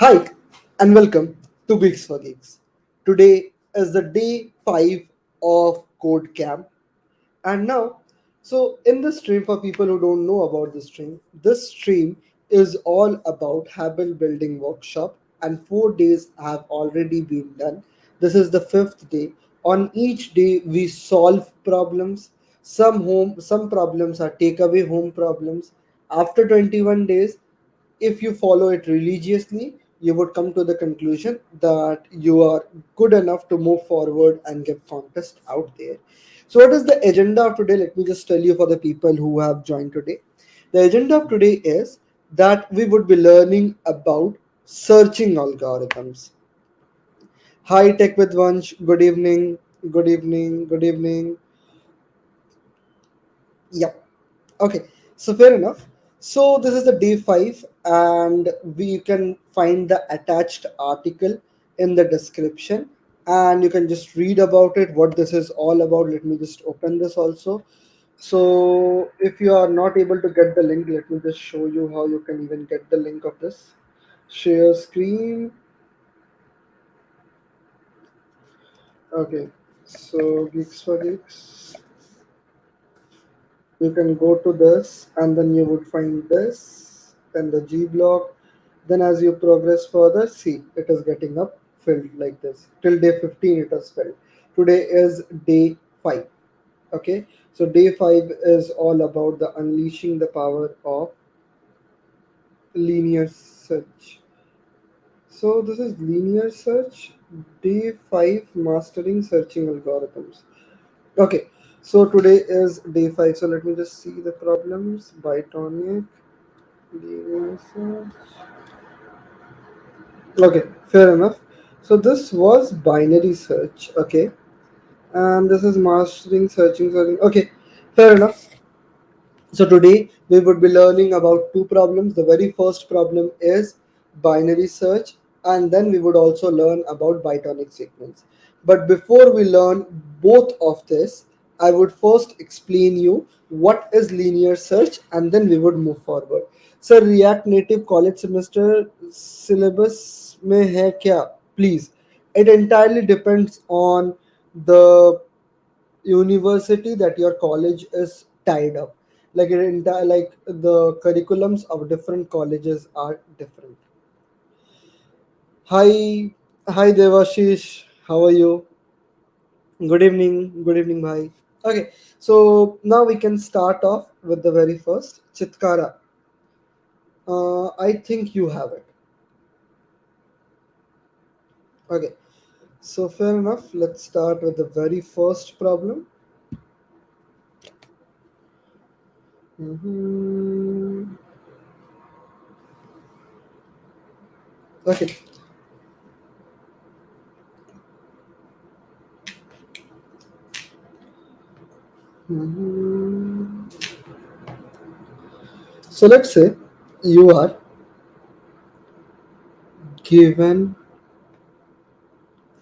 Hi, and welcome to Geeks for Geeks. Today is the day 5 of CodeCamp, and now, in this stream, for people who don't know about this stream is all about habit building workshop, and 4 days have already been done. This is the fifth day. On each day, we solve problems. Some problems are takeaway home problems. After 21 days, if you follow it religiously, you would come to the conclusion that you are good enough to move forward and get contest out there. So, what is the agenda of today? Let me just tell you for the people who have joined today. The agenda of today is that we would be learning about searching algorithms. Hi, Tech with Vansh. Good evening. Good evening. Good evening. Yep. Okay, so fair enough. So this is the day 5, and we can find the attached article in the description, and you can just read about it, what this is all about. Let me just open this also. So if you are not able to get the link, let me just show you how you can even get the link of this. Share screen. Okay, so Geeks for Geeks. You can go to this, and then you would find this, then the G block. Then as you progress further, see it is getting up filled like this till day 15. It is filled. Today is day 5. Okay, so day 5 is all about the unleashing the power of linear search. So this is linear search. Day 5, mastering searching algorithms. Okay, so today is day 5. So let me just see the problems. Bitonic. Okay, fair enough. So this was binary search, okay, and this is mastering searching. Okay, fair enough. So today we would be learning about two problems. The very first problem is binary search, and then we would also learn about Bitonic sequence. But before we learn both of this, I would first explain you what is linear search, and then we would move forward. So React Native college semester syllabus में है क्या? Please, it entirely depends on the university that your college is tied up, like it entire, like the curriculums of different colleges are different. Hi, Devashish, how are you? Good evening, bhai. Okay, so now we can start off with the very first chitkara. I think you have it. Okay, so fair enough, let's start with the very first problem. Mhm. Okay. Mhm. So let's say you are given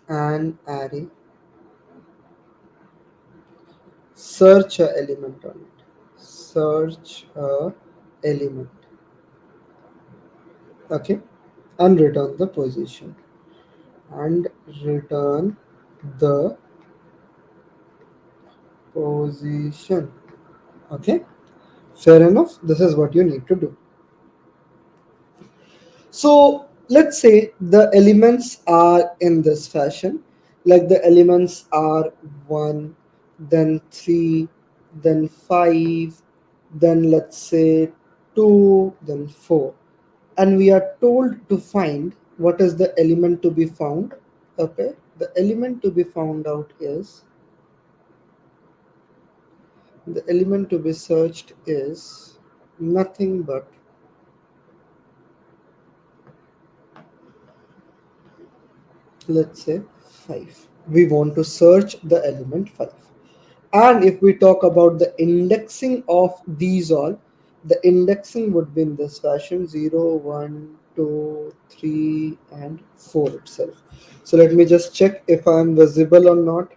an array, search a element on it. Search a element. Okay. And return the position. And return the position. Okay. Fair enough. This is what you need to do. So let's say the elements are in this fashion, like the elements are 1, then 3, then 5, then let's say 2, then 4. And we are told to find what is the element to be found. Okay, the element to be found out is the element to be searched is nothing but, let's say, 5. We want to search the element 5. And if we talk about the indexing of these all, the indexing would be in this fashion: 0, 1, 2, 3, and 4 itself. So let me just check if I am visible or not.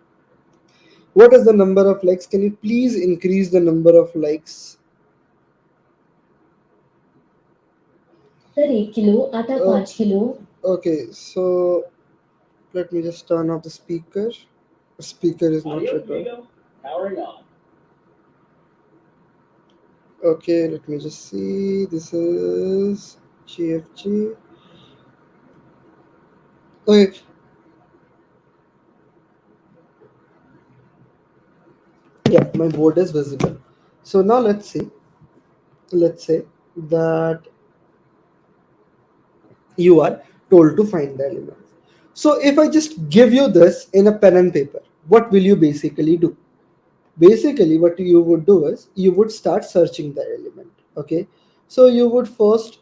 What is the number of likes? Can you please increase the number of likes? Sir 1 kilo आटा Uh, 5 kilo Okay, so let me just turn off the speaker. The speaker is not recording. Okay, let me just see. This is GFG. Okay, yeah, my board is visible. So now let's say that you are told to find the element. So if I just give you this in a pen and paper, what will you basically do? Basically, what you would do is you would start searching the element. Okay, so you would first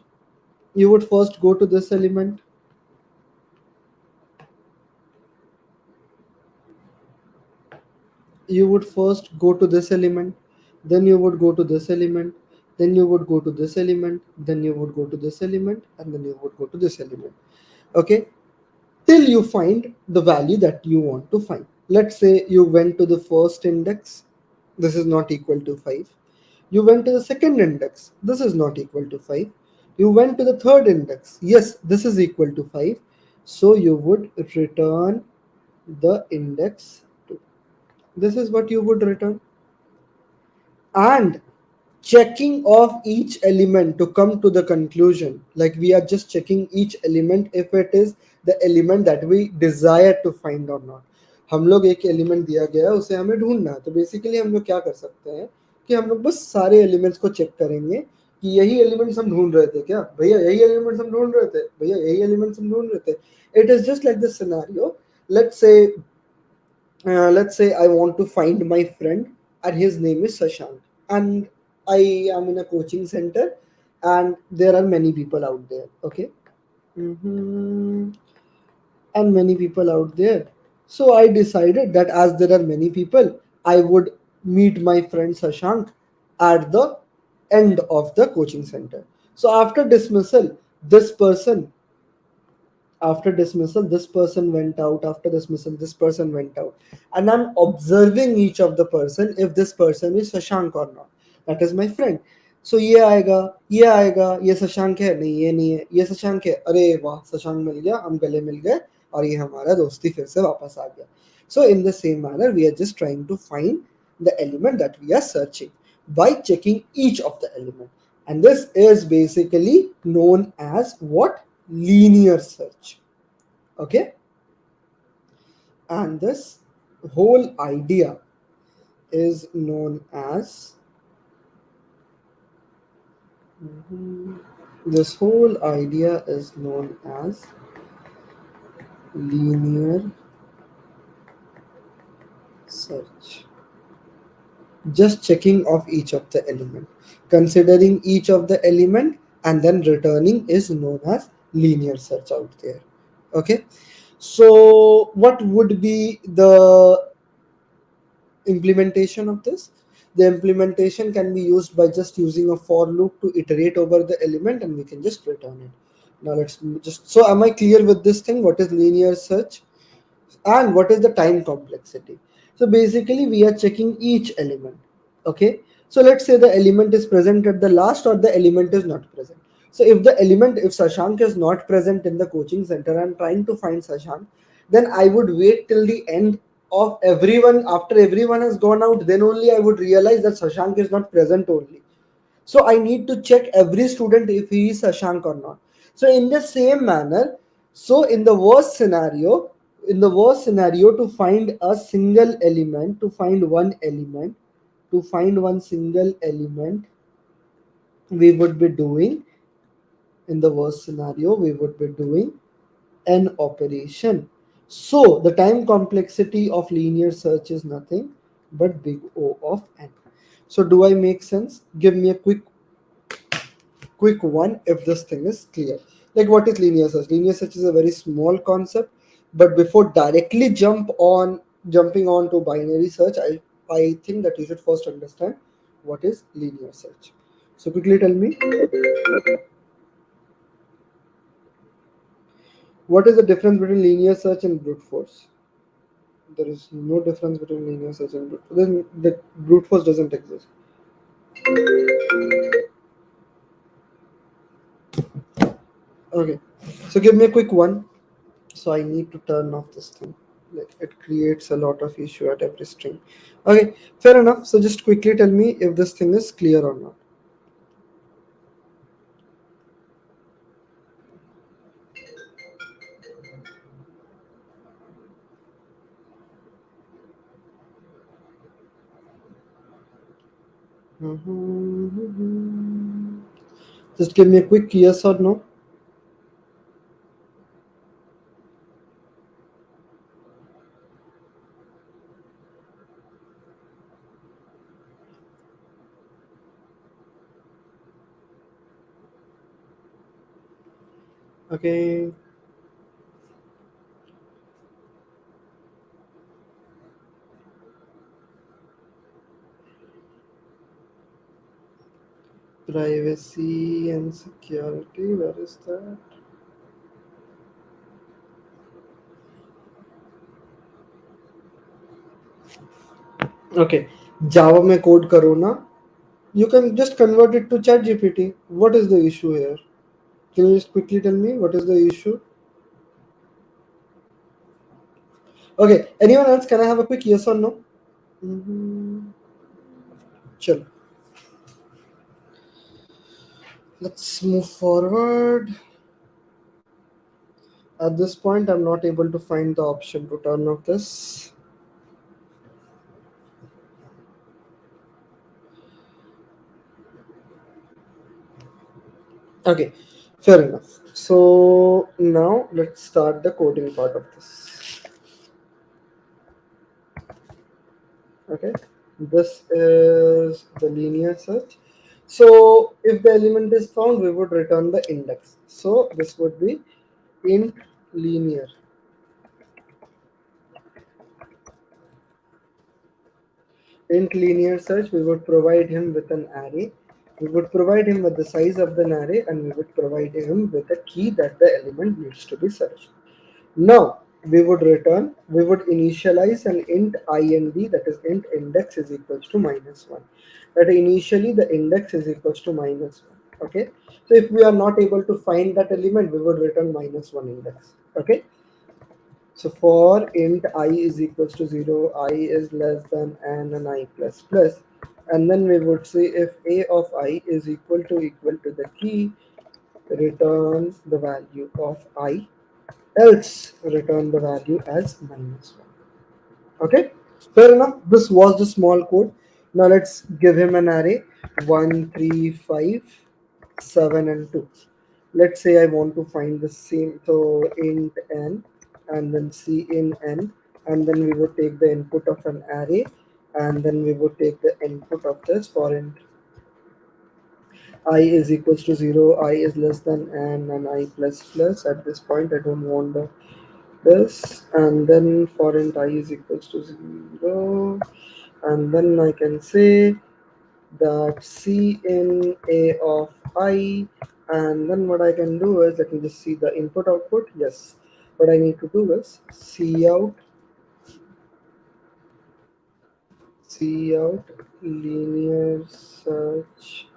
go to this element. You would first go to this element, then you would go to this element, then you would go to this element, then you would go to this element, and then you would go to this element. Okay, till you find the value that you want to find. Let's say you went to the first index, this is not equal to 5. You went to the second index, this is not equal to 5. You went to the third index, yes, this is equal to 5. So you would return the index 2. This is what you would return. And checking of each element to come to the conclusion, like we are just checking each element if it is the element that we desire to find or not. हम लोग एक element दिया गया है उसे हमें ढूंढना है, तो बेसिकली हम लोग क्या कर सकते हैं कि हम लोग बस सारे एलिमेंट्स को चेक करेंगे कि यही एलिमेंट्स हम ढूंढ रहे थे, क्या भैया यही एलिमेंट्स हम ढूंढ रहे थे, भैया यही एलिमेंट्स हम ढूंढ रहे थे. It is just like this scenario. Let's say I want to find my friend and his name is Sashank, and I am in a coaching center and there are many people out there. Okay. Mhm. And many people out there. So I decided that as there are many people, I would meet my friend Sashank at the end of the coaching center. So after dismissal this person went out, after dismissal this person went out, and I'm observing each of the person if this person is Shashank or not. That is my friend. So ये आएगा ये शशांक है, नहीं ये नहीं है, ये शशांक है, अरे वाह शशांक मिल गया, हम गले मिल गए और ये हमारा दोस्ती फिर से वापस आ गया. So in the same manner we are just trying to find the element that we are searching by checking each of the element, and this is basically known as what? Linear search. Okay, and this whole idea is known as this whole idea is known as linear search. Just checking of each of the element, considering each of the element and then returning is known as linear search out there. Okay, so what would be the implementation of this? The implementation can be used by just using a for loop to iterate over the element and we can just return it. Now let's just, so am I clear with this thing, what is linear search and what is the time complexity? So basically we are checking each element. Okay, so let's say the element is present at the last or the element is not present. So if Sashank is not present in the coaching center, I'm trying to find Sashank, then I would wait till the end of everyone. After everyone has gone out, then only I would realize that Sashank is not present only. So I need to check every student if he is Sashank or not. So in the same manner, so in the worst scenario, to find a single element, to find one single element, we would be doing in the worst scenario, we would be doing an operation. So the time complexity of linear search is nothing but big O of n. So do I make sense? Give me a quick one if this thing is clear. Like what is linear search? Linear search is a very small concept, but before directly jumping on to binary search, I think that you should first understand what is linear search. So quickly tell me, what is the difference between linear search and brute force? There is no difference between linear search and brute force. Then the brute force doesn't exist. Okay. So give me a quick one. So I need to turn off this thing. Like it creates a lot of issue at every string. Okay, fair enough. So just quickly tell me if this thing is clear or not. Mhm. Just give me a quick yes or no. Okay. Privacy and security. Where is that? Okay. Java में code करो ना. You can just convert it to ChatGPT. What is the issue here? Can you just quickly tell me what is the issue? Okay. Anyone else? Can I have a quick yes or no? Mm-hmm. Chalo. Let's move forward. At this point, I'm not able to find the option to turn off this. Okay, fair enough. So now let's start the coding part of this. Okay, this is the linear search. So if the element is found, we would return the index. So this would be int linear. Int linear search, we would provide him with an array. We would provide him with the size of the array, and we would provide him with a key that the element needs to be searched. Now we would initialize an int ind, that is int index is equals to -1. That initially the index is equals to -1. Okay. So if we are not able to find that element, we would return -1 index. Okay. So for int I is equals to 0, I is less than n and I plus plus. And then we would say if a of I is equal to the key, return the value of I, else return the value as -1. Okay, fair enough. This was the small code. Now let's give him an array 1, 3, 5, 7, and 2. Let's say I want to find the same, so int n and then c in n, and then we would take the input of an array, and then we would take the input of this for int I is equals to 0, I is less than n, and I plus plus. At this point I don't want the this, and then for int I is equals to 0, and then I can say that c in a of I, and then what I can do is, let me just see the input output. Yes, what I need to do is cout linear search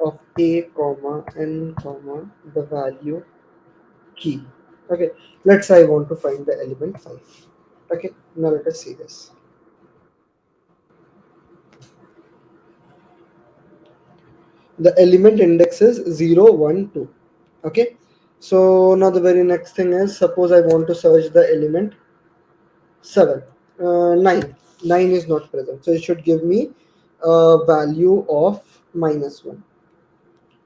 of a comma n comma the value key. Okay, let's say I want to find the element 5. Okay, now let us see this. The element index is 0, 1, 2. Okay, so now the very next thing is, suppose I want to search the element 7. 9. 9 is not present, so it should give me a value of -1.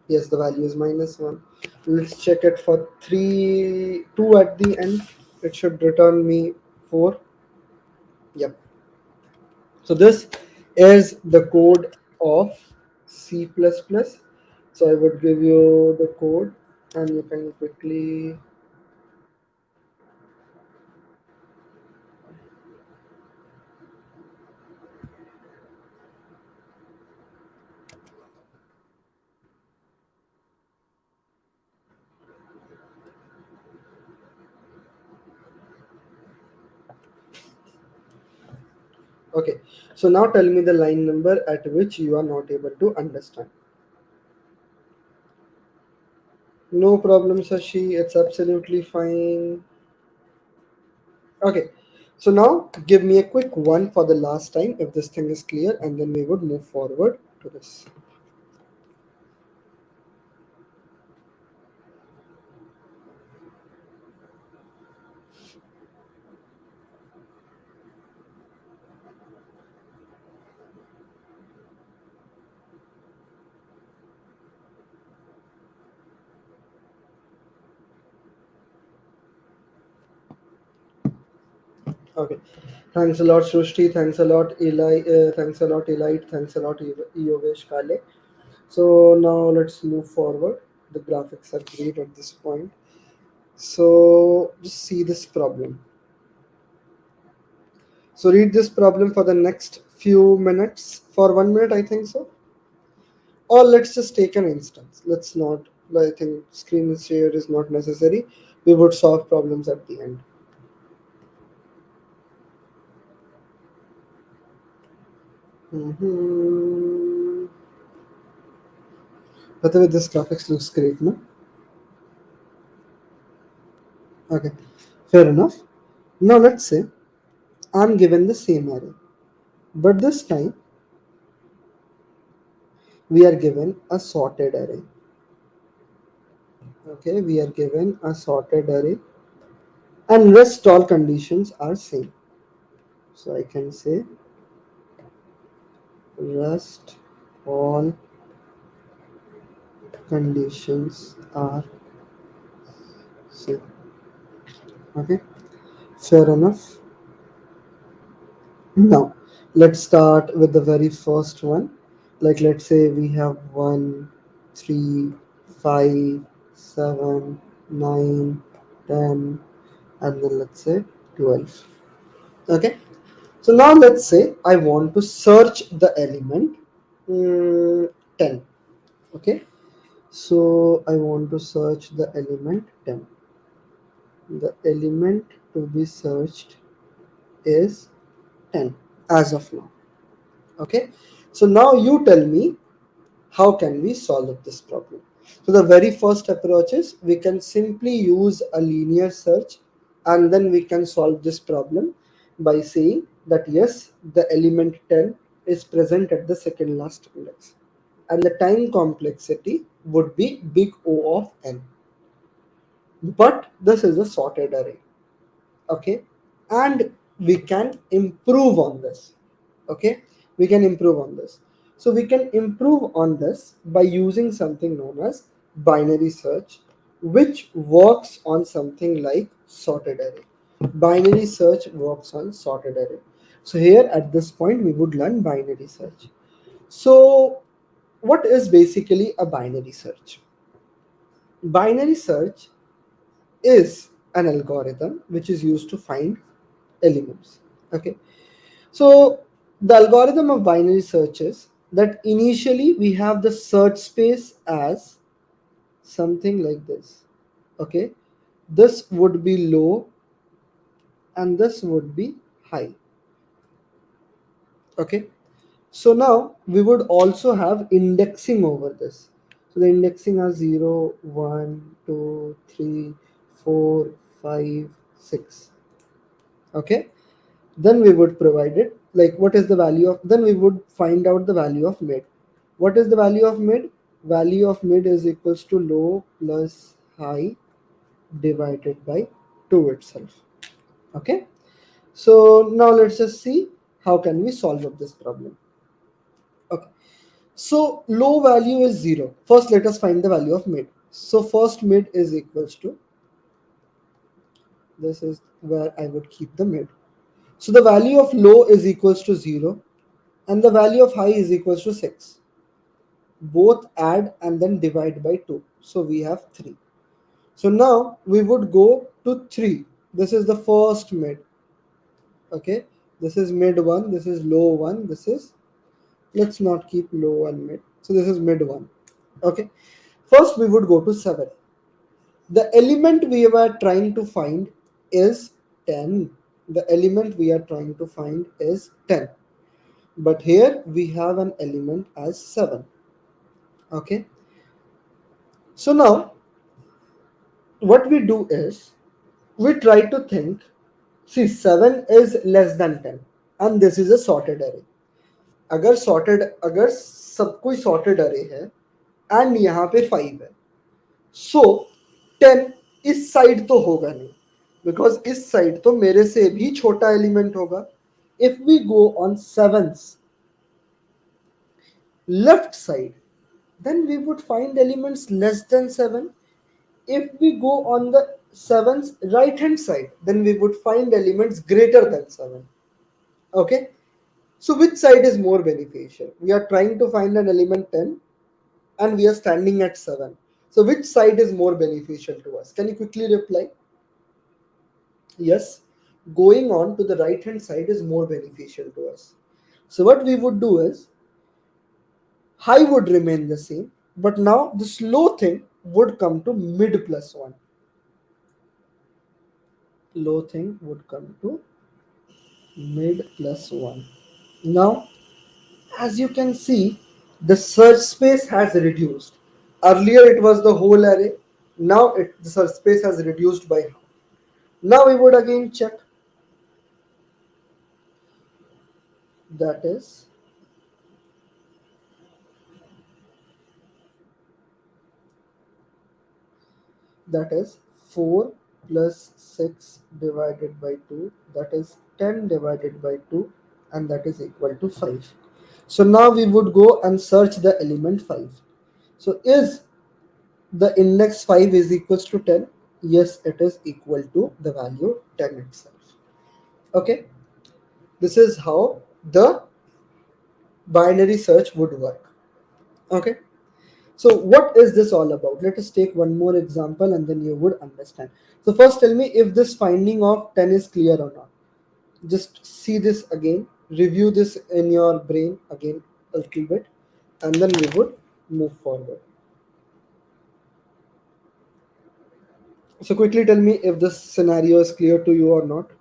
Yes, the value is -1. Let's check it for 3 2 at the end. It should return me 4. Yep. So this is the code of C++. So I would give you the code, and you can quickly. Okay. So now tell me the line number at which you are not able to understand. No problem, Sashi, it's absolutely fine. Okay, so now give me a quick one for the last time if this thing is clear, and then we would move forward to this. Okay, thanks a lot, Srushti. Thanks a lot, Eli. Thanks a lot, Elite. Thanks a lot, Yogesh Kale. So now let's move forward. The graphics are great at this point. So just see this problem. So read this problem for the next few minutes. For 1 minute, I think so. Or let's just take an instance. Let's not. I think screen share is not necessary. We would solve problems at the end. Mm-hmm. By the way, this graphics looks great, no? Okay, fair enough. Now let's say I'm given the same array, but this time we are given a sorted array. Okay, we are given a sorted array, and rest all conditions are same. So I can say rest all conditions are same. Okay, fair enough. Now let's start with the very first one. Like let's say we have 1, 3, 5, 7, 9, 10, and then let's say 12. Okay, so now let's say I want to search the element 10. Okay, so I want to search the element 10. The element to be searched is 10 as of now. Okay, so now you tell me, how can we solve this problem? So the very first approach is we can simply use a linear search, and then we can solve this problem by saying that yes, the element 10 is present at the second last index, and the time complexity would be big O of n. But this is a sorted array. Okay, and we can improve on this. Okay, we can improve on this. So we can improve on this by using something known as binary search, which works on something like sorted array. Binary search works on sorted array. So here at this point we would learn binary search. So what is basically a binary search? Binary search is an algorithm which is used to find elements. Okay, so the algorithm of binary search is that initially we have the search space as something like this. Okay, this would be low and this would be high. Okay, so now we would also have indexing over this. So the indexing are 0, 1, 2, 3, 4, 5, 6. Okay, then we would provide it like what is the value of, then we would find out the value of mid. What is the value of mid? Value of mid is equals to low plus high divided by 2 itself. Okay, so now let's just see how can we solve up this problem. Okay, so low value is 0. First let us find the value of mid. So first mid is equals to, this is where I would keep the mid. So the value of low is equals to 0 and the value of high is equals to 6. Both add and then divide by 2. So we have 3. So now we would go to 3. This is the first mid. Okay. This is mid 1. This is low 1. This is, let's not keep low and mid. So this is mid 1. Okay. First we would go to 7. The element we were trying to find is 10. The element we are trying to find is 10. But here we have an element as 7. Okay, so now what we do is we try to think, see 7 is less than 10 and this is a sorted array. अगर सब कोई sorted array है and यहाँ पे 5 है, सो 10 इस side तो होगा नहीं, बिकॉज इस साइड तो मेरे से भी छोटा एलिमेंट होगा. If we go on sevens left side, then we would find elements less than 7. If we go on the 7's right hand side, then we would find elements greater than 7. Okay, so which side is more beneficial? We are trying to find an element 10 and we are standing at 7. So which side is more beneficial to us? Can you quickly reply? Yes, going on to the right hand side is more beneficial to us. So what we would do is high would remain the same, but now this low thing would come to mid plus 1. Low thing would come to mid plus 1. Now, as you can see, the search space has reduced. Earlier it was the whole array. Now the search space has reduced by half. Now we would again check. That is that is 4 plus 6 divided by 2, that is 10 divided by 2, and that is equal to 5. So now we would go and search the element 5. So is the index 5 is equals to 10? Yes, it is equal to the value 10 itself. Okay, this is how the binary search would work. Okay, so what is this all about? Let us take one more example and then you would understand. So first tell me if this finding of 10 is clear or not. Just see this again, review this in your brain again a little bit, and then we would move forward. So quickly tell me if this scenario is clear to you or not.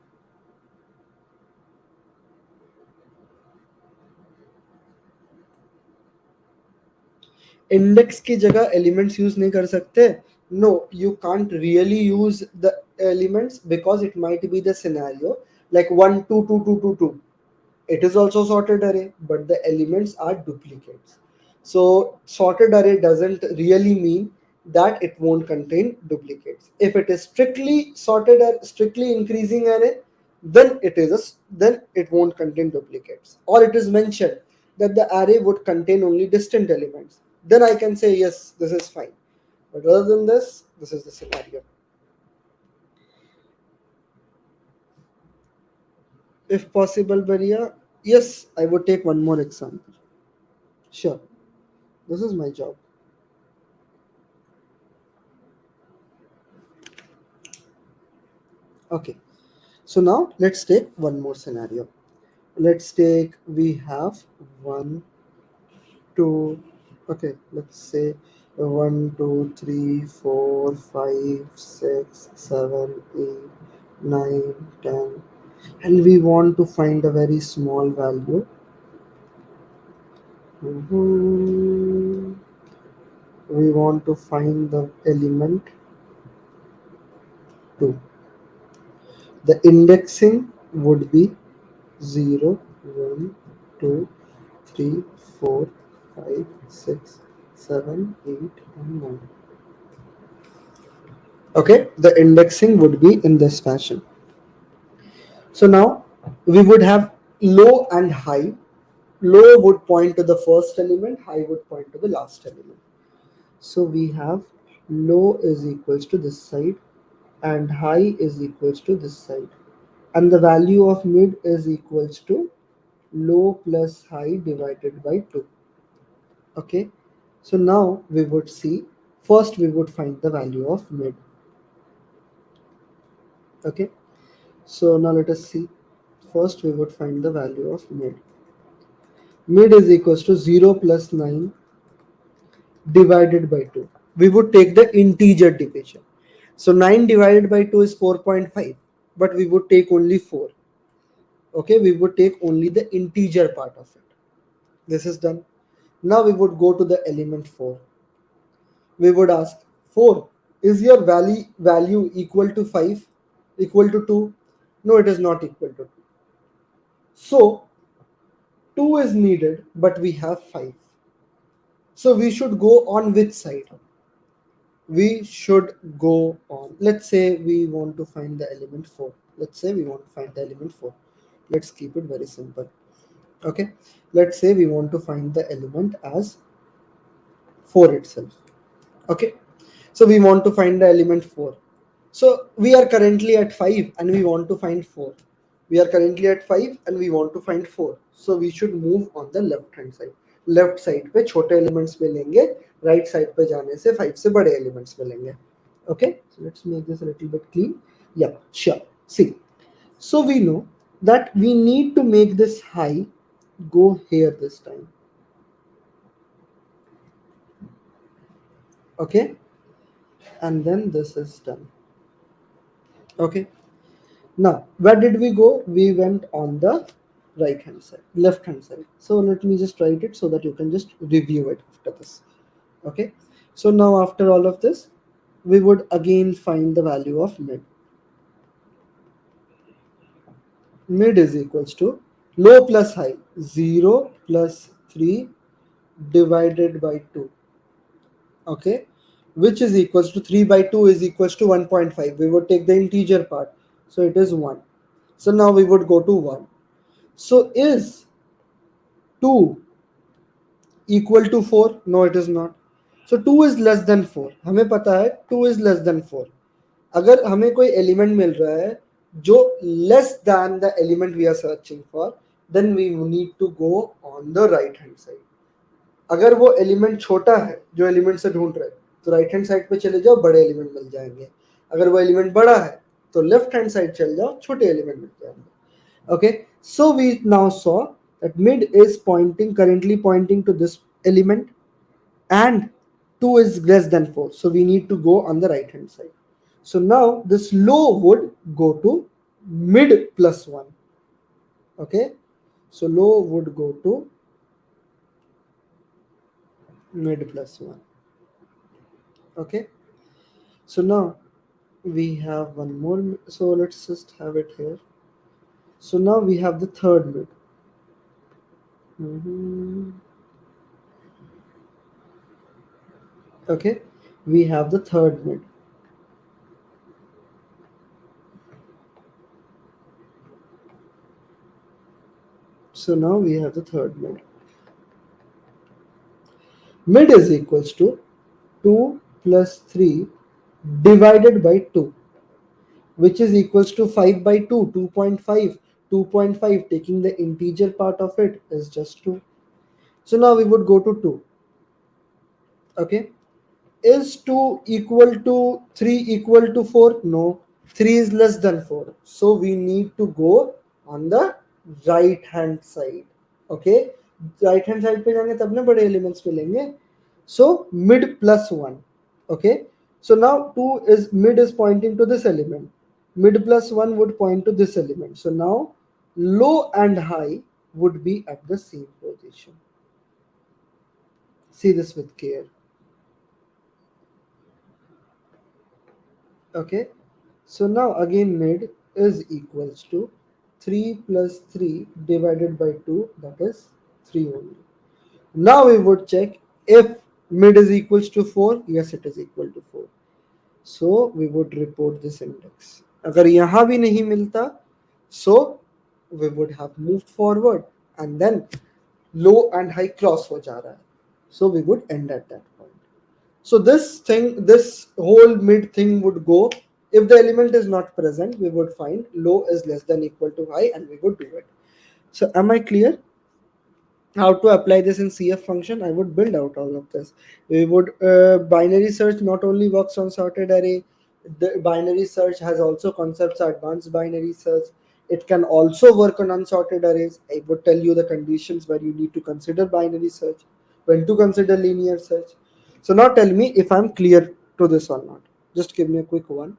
Index की जगह elements use नहीं कर सकते? No, you can't really use the elements because it might be the scenario like 1 2 2 2 2 2. It is also sorted array, but the elements are duplicates. So sorted array doesn't really mean that it won't contain duplicates. If it is strictly sorted array, strictly increasing array, then then it won't contain duplicates. Or it is mentioned that the array would contain only distant elements. Then I can say yes, this is fine. But other than this is the scenario. If possible, Baria, yes, I would take one more example. Sure, this is my job. Okay, so now let's take one more scenario. Let's take, we have one, two, okay, let's say 1, 2, 3, 4, 5, 6, 7, 8, 9, 10, and we want to find a very small value. We want to find the element 2. The indexing would be 0, 1, 2, 3, 4, 5, 6, 7, 8, and 9. Okay, the indexing would be in this fashion. So now we would have low and high. Low would point to the first element, high would point to the last element. So we have low is equals to this side and high is equals to this side. And the value of mid is equals to low plus high divided by 2. Okay, so now we would see, first we would find the value of mid. Okay, so now let us see, first we would find the value of mid. Mid is equals to 0 plus 9 divided by 2. We would take the integer division. So 9 divided by 2 is 4.5, but we would take only 4. Okay, we would take only the integer part of it. This is done. Now we would go to the element 4. We would ask 4, Is your value equal to 5, equal to 2? No, it is not equal to 2. So 2 is needed, but we have 5. So we should go on which side? We should go on, let's say we want to find the element 4. Let's say we want to find the element 4. Let's keep it very simple. Okay, let's say we want to find the element as 4 itself. Okay, so we want to find the element 4. So we are currently at 5 and we want to find 4. We are currently at 5 and we want to find 4. So we should move on the left hand side. Left side पे छोटे elements मिलेंगे, right side पे जाने से 5 से बड़े elements मिलेंगे. Okay, so let's make this a little bit clean. Yeah, sure. See, so we know that we need to make this high go here this time. Okay, and then this is done. Okay, now where did we go? We went on the right hand side, left hand side. So let me just write it so that you can just review it after this. Okay, so now after all of this, we would again find the value of mid. Mid is equals to low plus high, 0 plus 3 divided by 2. Okay, which is equals to 3 by 2 is equals to 1.5. We would take the integer part, so it is 1. So now we would go to 1. So is 2 equal to 4? No, it is not. So 2 is less than 4. हमें पता है 2 is less than 4. अगर हमें कोई element मिल रहा है जो less than the element we are searching for, then we need to go on the right hand side. अगर वो एलिमेंट छोटा है जो एलिमेंट से ढूंढ रहे हैं, तो राइट हैंड साइड पे चले जाओ, बड़े एलिमेंट मिल जाएंगे. अगर वो एलिमेंट बड़ा है तो लेफ्ट हैंड साइड चले जाओ, छोटे एलिमेंट मिल जाएंगे. Okay, so we now saw that mid is currently pointing to this element, and 2 is less than 4, so we need to go on the right hand side. So now this low would go to mid plus 1. Okay, so low would go to mid plus 1. Okay, so now we have one more, so let's just have it here. So now we have the third mid. Okay, we have the third mid. So now we have the third mid. Mid is equals to 2 plus 3 divided by 2, which is equals to 5 by 2, 2.5. 2.5, taking the integer part of it, is just 2. So now we would go to 2. Okay, is 2 equal to 3 equal to 4? No, 3 is less than 4. So we need to go on the right hand side. Okay, right hand side पे जाएंगे तब ना बड़े elements मिलेंगे. So mid plus 1. Okay, so now 2 is mid is pointing to this element. Mid plus 1 would point to this element. So now low and high would be at the same position. See this with care. Okay, so now again mid is equals to 3 plus 3 divided by 2, that is 3 only. Now we would check if mid is equals to 4. Yes, it is equal to 4. So we would report this index. अगर यहाँ भी नहीं मिलता, so we would have moved forward, and then low and high cross हो जा रहा है. So we would end at that point. So this whole mid thing would go. If the element is not present, we would find low is less than equal to high, and we would do it. So am I clear? How to apply this in CF function? I would build out all of this. We would binary search not only works on sorted array. The binary search has also concepts of advanced binary search. It can also work on unsorted arrays. I would tell you the conditions where you need to consider binary search, when to consider linear search. So now tell me if I'm clear to this or not. Just give me a quick one.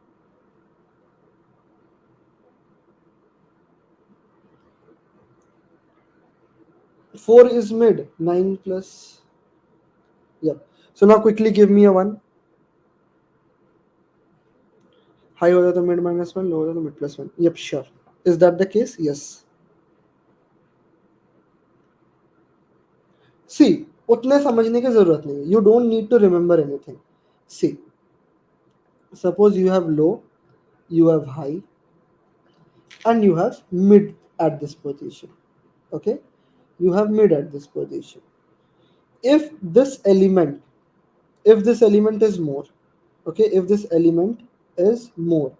4 is mid. 9 plus. Yeah. So now quickly give me a 1. High होता तो mid minus one, लो होता तो mid plus one. Yep, sure. Is that the case? Yes. See, उतने समझने की जरूरत नहीं है. You don't need to remember anything. See, suppose you have low, you have high, and you have mid at this position. Okay, you have mid at this position. If this element, if this element is more, okay, if this element is more,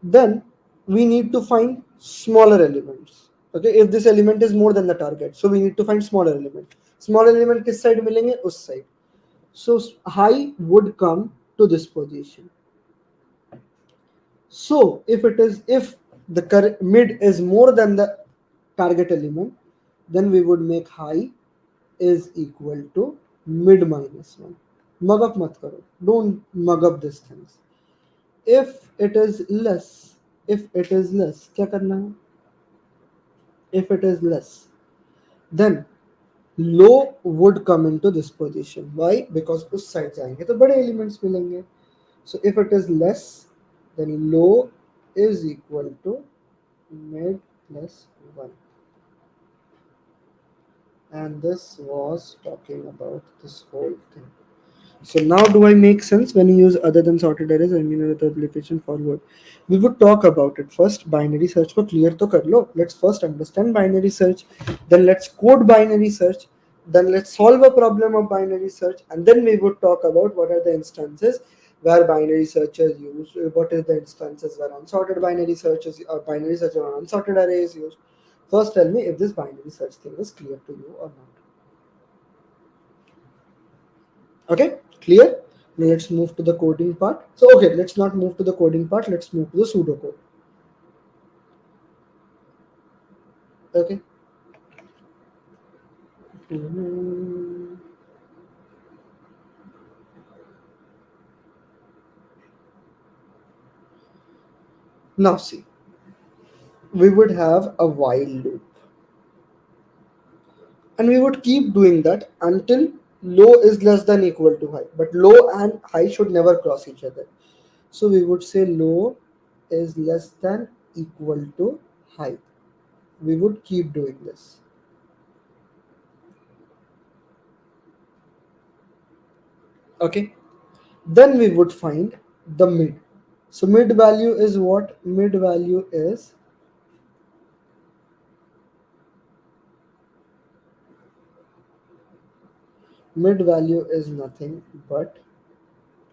then we need to find smaller elements. Okay, if this element is more than the target, so we need to find smaller element. Smaller element किस side मिलेंगे? उस side. So high would come to this position. So if the mid is more than the target element, then we would make high is equal to mid minus 1. Mug up mat karo. Don't mug up these things. If it is less, क्या करना है? If it is less, then low would come into this position. Why? Because उस side जाएंगे तो बड़े elements मिलेंगे. So if it is less, then low is equal to mid plus 1. And this was talking about this whole thing. So now do I make sense when you use other than sorted arrays? I mean other application forward. We would talk about it first. Binary search को clear तो कर लो. Let's first understand binary search. Then let's code binary search. Then let's solve a problem of binary search. And then we would talk about what are the instances where binary search is used. What is the instances where unsorted binary search is binary search or unsorted array is used. First tell me if this binary search thing is clear to you or not. Okay, clear? Now let's move to the coding part. So okay, let's not move to the coding part. Let's move to the pseudocode. Okay. Now see, we would have a while loop, and we would keep doing that until low is less than equal to high. But low and high should never cross each other. So we would say low is less than equal to high. We would keep doing this. Okay. Then we would find the mid. So mid value is what? Mid value is nothing but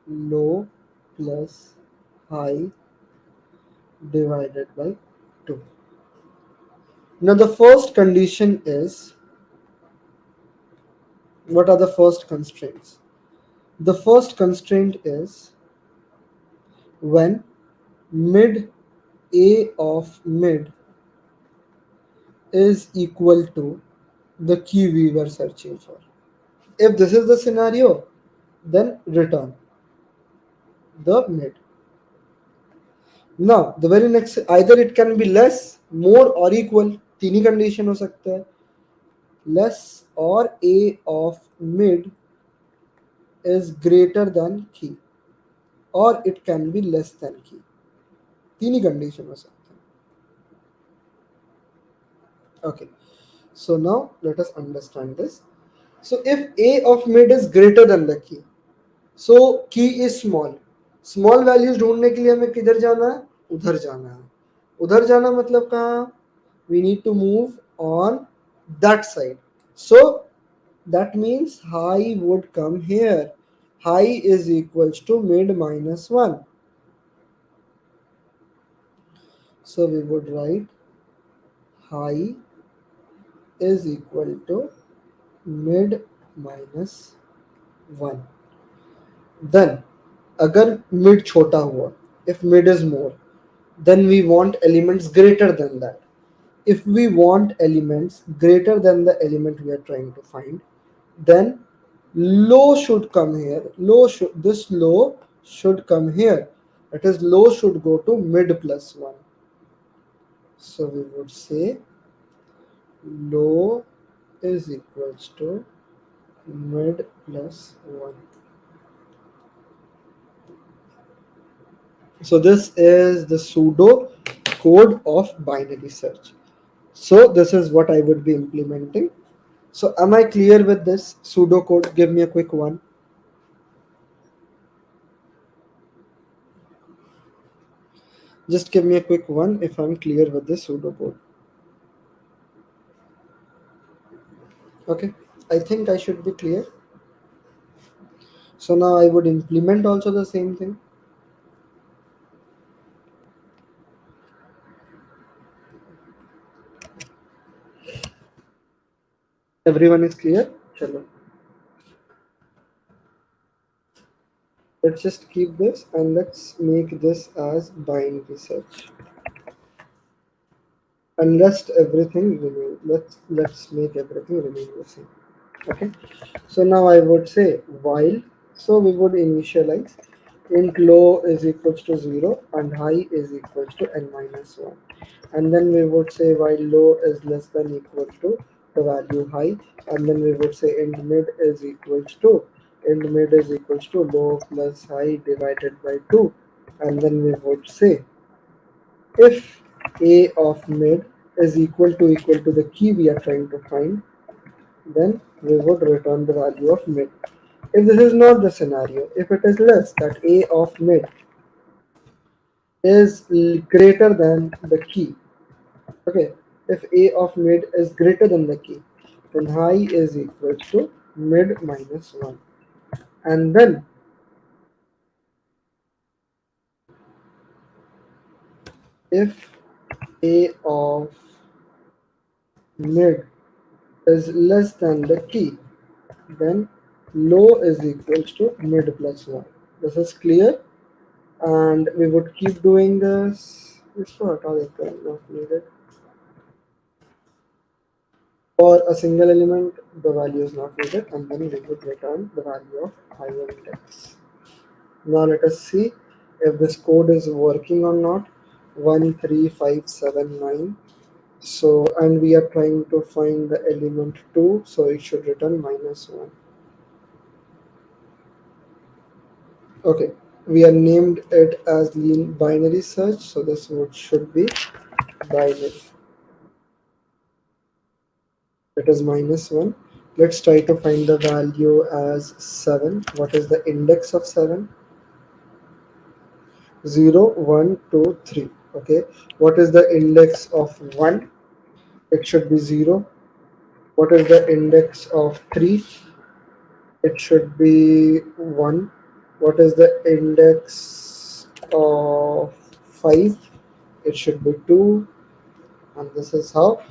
low plus high divided by 2. Now the first condition is, what are the first constraints? The first constraint is when mid a of mid is equal to the key we were searching for. If this is the scenario, then return the mid. Now the very next, either it can be less, more or equal. तीन ही condition हो सकता है. Less or a of mid is greater than key, or it can be less than key. तीन ही condition हो सकता है. Okay. So now let us understand this. So if a of mid is greater than the key, so key is small. Small values ढूंढने के लिए हमें किधर जाना है? उधर जाना है. उधर जाना मतलब कहाँ? We need to move on that side. So that means high would come here. High is equals to mid minus 1. So we would write high is equal to mid minus 1. Then अगर mid छोटा हुआ, if mid is more, then we want elements greater than that. If we want elements greater than the element we are trying to find, then low should come here. This low should come here. That is, low should go to mid plus 1. So we would say low is equals to mid plus 1. So this is the pseudo code of binary search. So this is what I would be implementing. So am I clear with this pseudo code? Give me a quick one. Just give me a quick one if I'm clear with this pseudo code. Okay, I think I should be clear. So now I would implement also the same thing. Everyone is clear? Chalo. Let's just keep this and let's make this as binary search. And rest everything remain. Let's make everything remain the same. Okay. So now I would say while, so we would initialize int low is equals to 0 and high is equals to n minus 1. And then we would say while low is less than equal to the value high, and then we would say int mid is equals to low plus high divided by 2, and then we would say if a of mid is equal to the key we are trying to find, then we would return the value of mid. If this is not the scenario, if it is less, that a of mid is greater than the key, okay, if a of mid is greater than the key, then high is equal to mid minus 1. And then if a of mid is less than the key, then low is equal to mid plus 1. This is clear, and we would keep doing this. It's for not needed. For a single element, the value is not needed, and then we would return the value of higher index. Now let us see if this code is working or not. 13579. So, and we are trying to find the element 2, so it should return minus 1. Okay, we are named it as binary search, so this would should be binary. It is minus 1. Let's try to find the value as 7. What is the index of 7? 0, 1, 2, 3. Okay. What is the index of 1? It should be 0. What is the index of 3? It should be 1. What is the index of 5? It should be 2. And this is how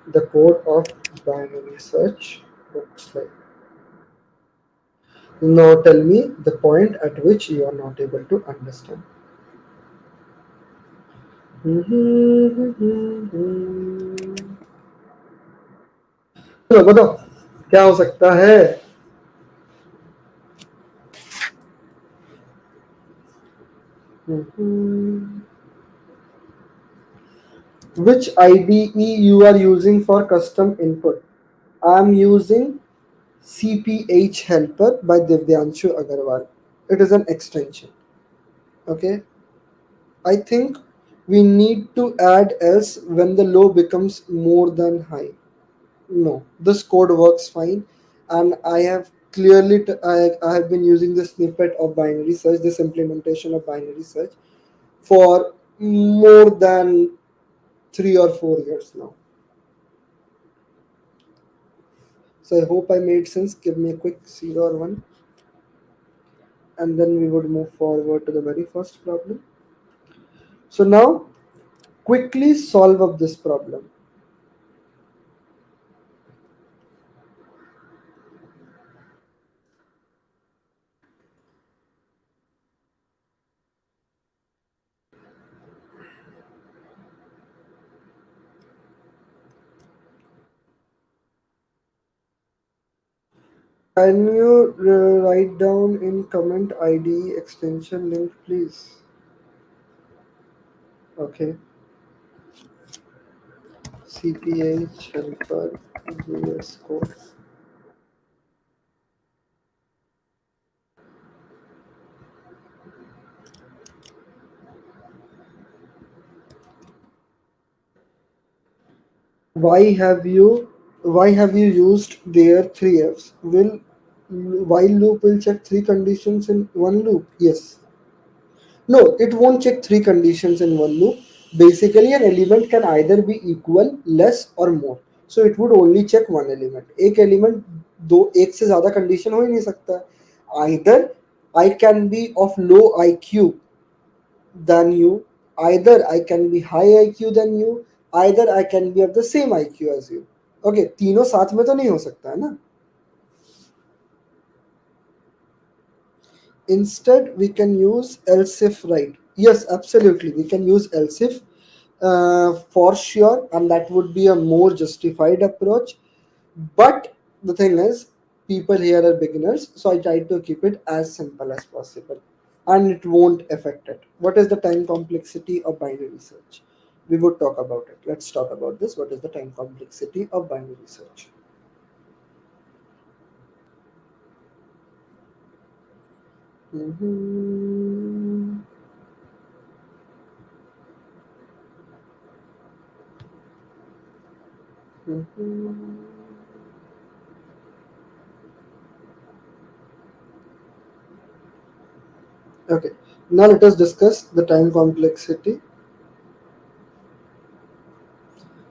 the code of binary search looks like. Now tell me the point at which you are not able to understand. चलो बताओ क्या हो सकता है. Which IDE you are using for custom input? I am using CPH Helper by Divyanshu Agarwal. It is an extension. Okay. I think we need to add else when the low becomes more than high. No, this code works fine, and I have clearly I have been using this snippet of binary search, this implementation of binary search, for more than 3 or 4 years now. So I hope I made sense. Give me a quick 0 or 1, and then we would move forward to the very first problem. So now quickly solve up this problem. Can you write down in comment IDE extension link, please? Okay. CPH helper VS Code. Why have you why have you used their three F's? Will while loop will check three conditions in one loop? Yes. No, it won't check three conditions in one loop. Basically, an element can either be equal, less or more. So it would only check one element. एक element दो एक से ज़्यादा condition हो ही नहीं सकता है. Either I can be of low IQ than you, either I can be high IQ than you, either I can be of the same IQ as you. Okay, तीनों साथ में तो नहीं हो सकता है ना. Instead, we can use else if, right? Yes, absolutely. We can use else if for sure, and that would be a more justified approach. But the thing is, people here are beginners, so I try to keep it as simple as possible, and it won't affect it. What is the time complexity of binary search? We would talk about it. Let's talk about this. What is the time complexity of binary search? Mhm. Mhm. Okay, now let us discuss the time complexity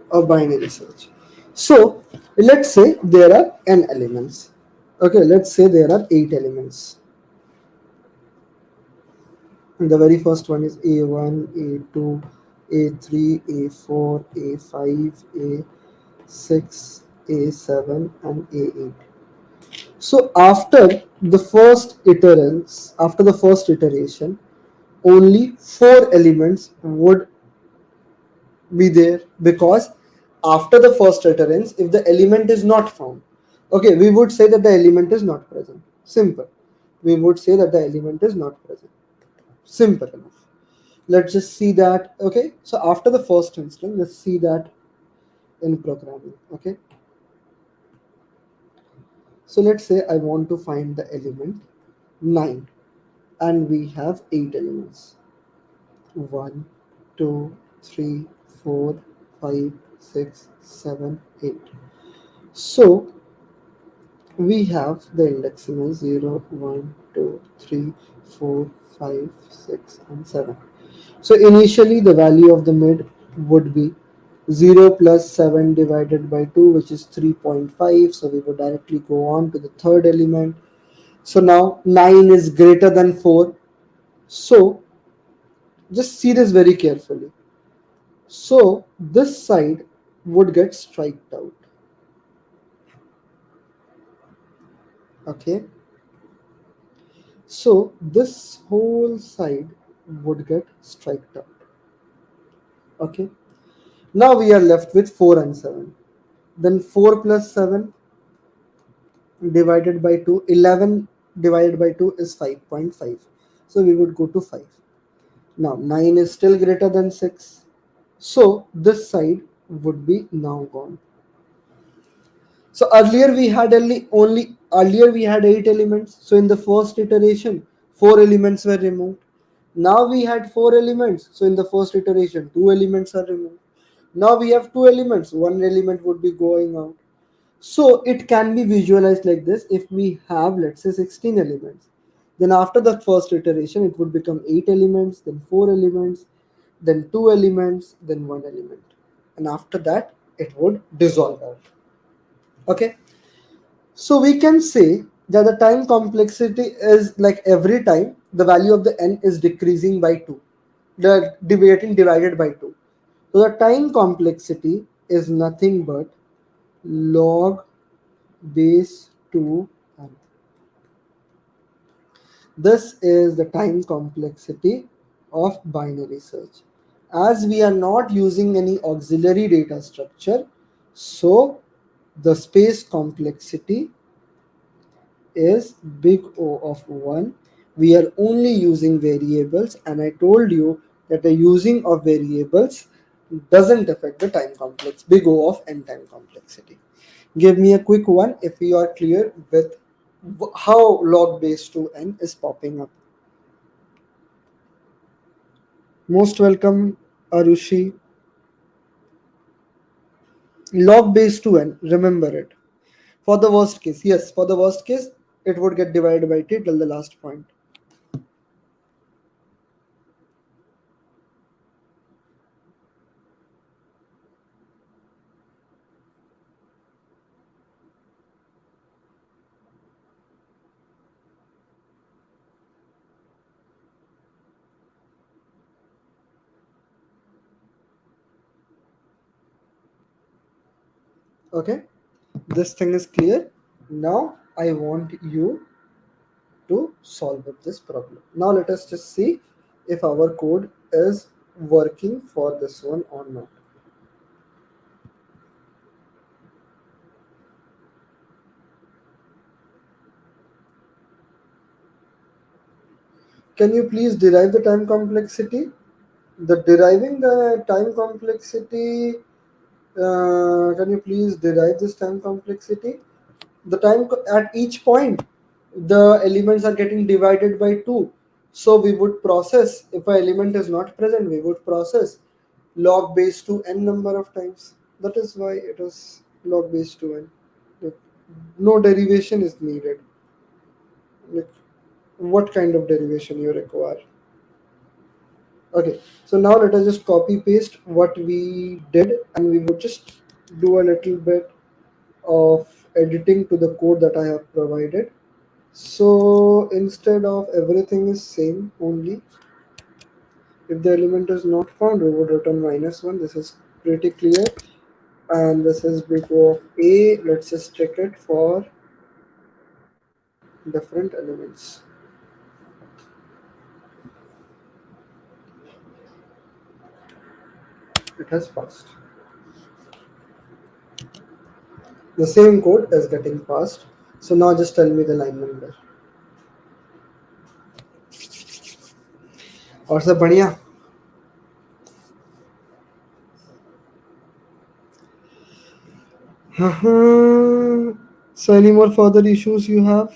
of binary search. So, let's say there are n elements. Okay, let's say there are 8 elements. And the very first one is A1, A2, A3, A4, A5, A6, A7, and A8. So after the first iteration, only 4 elements would be there, because after the first occurrence, if the element is not found, okay, we would say that the element is not present. Simple. We would say that the element is not present. Simple enough. Let's just see that. Okay, so after the first instance, let's see that in programming. Okay, so let's say I want to find the element 9, and we have 8 elements: 1, 2, 3, 4, 5, 6, 7, 8. So we have the indexing as 0, 1, 2, 3, 4, 5, 6, and 7. So initially the value of the mid would be 0 plus 7 divided by 2, which is 3.5. So we would directly go on to the third element. So now 9 is greater than 4. So just see this very carefully. So this side would get striked out. Okay. So this whole side would get striked out. Okay. Now we are left with 4 and 7. Then 4 plus 7 divided by 2, 11 divided by 2 is 5.5. So we would go to 5. Now 9 is still greater than 6. So this side would be now gone. So earlier we had 8 elements. So in the first iteration, 4 elements were removed. Now we had 4 elements. So in the first iteration, 2 elements are removed. Now we have 2 elements. One element would be going out. So it can be visualized like this. If we have, let's say, 16 elements, then after the first iteration, it would become 8 elements, then 4 elements, then 2 elements, then 1 element. And after that, it would dissolve out. Okay. So we can say that the time complexity is like every time the value of the n is decreasing by 2, the getting divided by 2. So the time complexity is nothing but log base 2n. This is the time complexity of binary search. As we are not using any auxiliary data structure, so the space complexity is big O of 1. We are only using variables, and I told you that the using of variables doesn't affect the time complex, big O of n time complexity. Give me a quick one if you are clear with how log base 2n is popping up. Most welcome, Arushi. Log base to n, remember it. For the worst case, yes, for the worst case, it would get divided by t till the last point. Okay, this thing is clear. Now I want you to solve up this problem. Now let us just see if our code is working for this one or not. Can you please derive the time complexity? The deriving the time complexity, can you please derive this time complexity? The at each point, the elements are getting divided by 2. So we would process, if an element is not present, we would process log base to n number of times. That is why it is log base to n. Like, no derivation is needed. Like, what kind of derivation you require? Okay, so now let us just copy paste what we did, and we would just do a little bit of editing to the code that I have provided. So instead of everything is same only, if the element is not found, we would return -1. This is pretty clear. And this is big of A. Let's just check it for different elements. It has passed. The same code is getting passed. So now just tell me the line number. और सब बढ़िया. So any more further issues you have?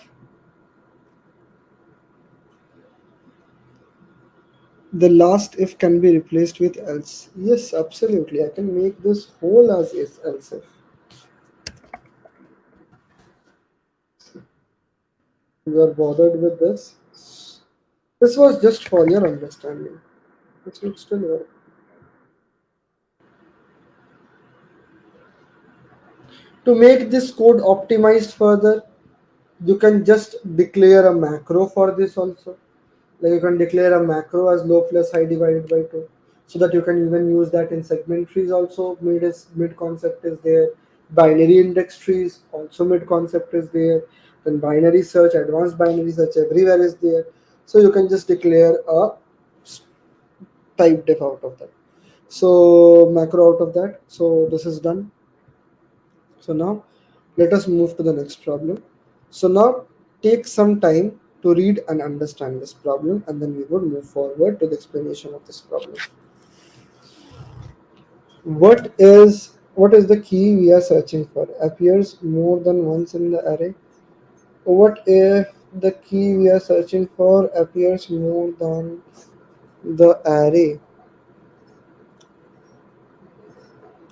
The last if can be replaced with else. Yes, absolutely. I can make this whole as is else if. You are bothered with this. This was just for your understanding. It will still work. To make this code optimized further, you can just declare a macro for this also. Like you can declare a macro as low plus high divided by 2, so that you can even use that in segment trees also. Mid concept is there. Binary index trees also mid concept is there. Then binary search, advanced binary search everywhere is there. So you can just declare a type diff out of that. So macro out of that. So this is done. So now let us move to the next problem. So now take some time to read and understand this problem, and then we would move forward to the explanation of this problem. What is the key we are searching for? Appears more than once in the array. What if the key we are searching for appears more than the array?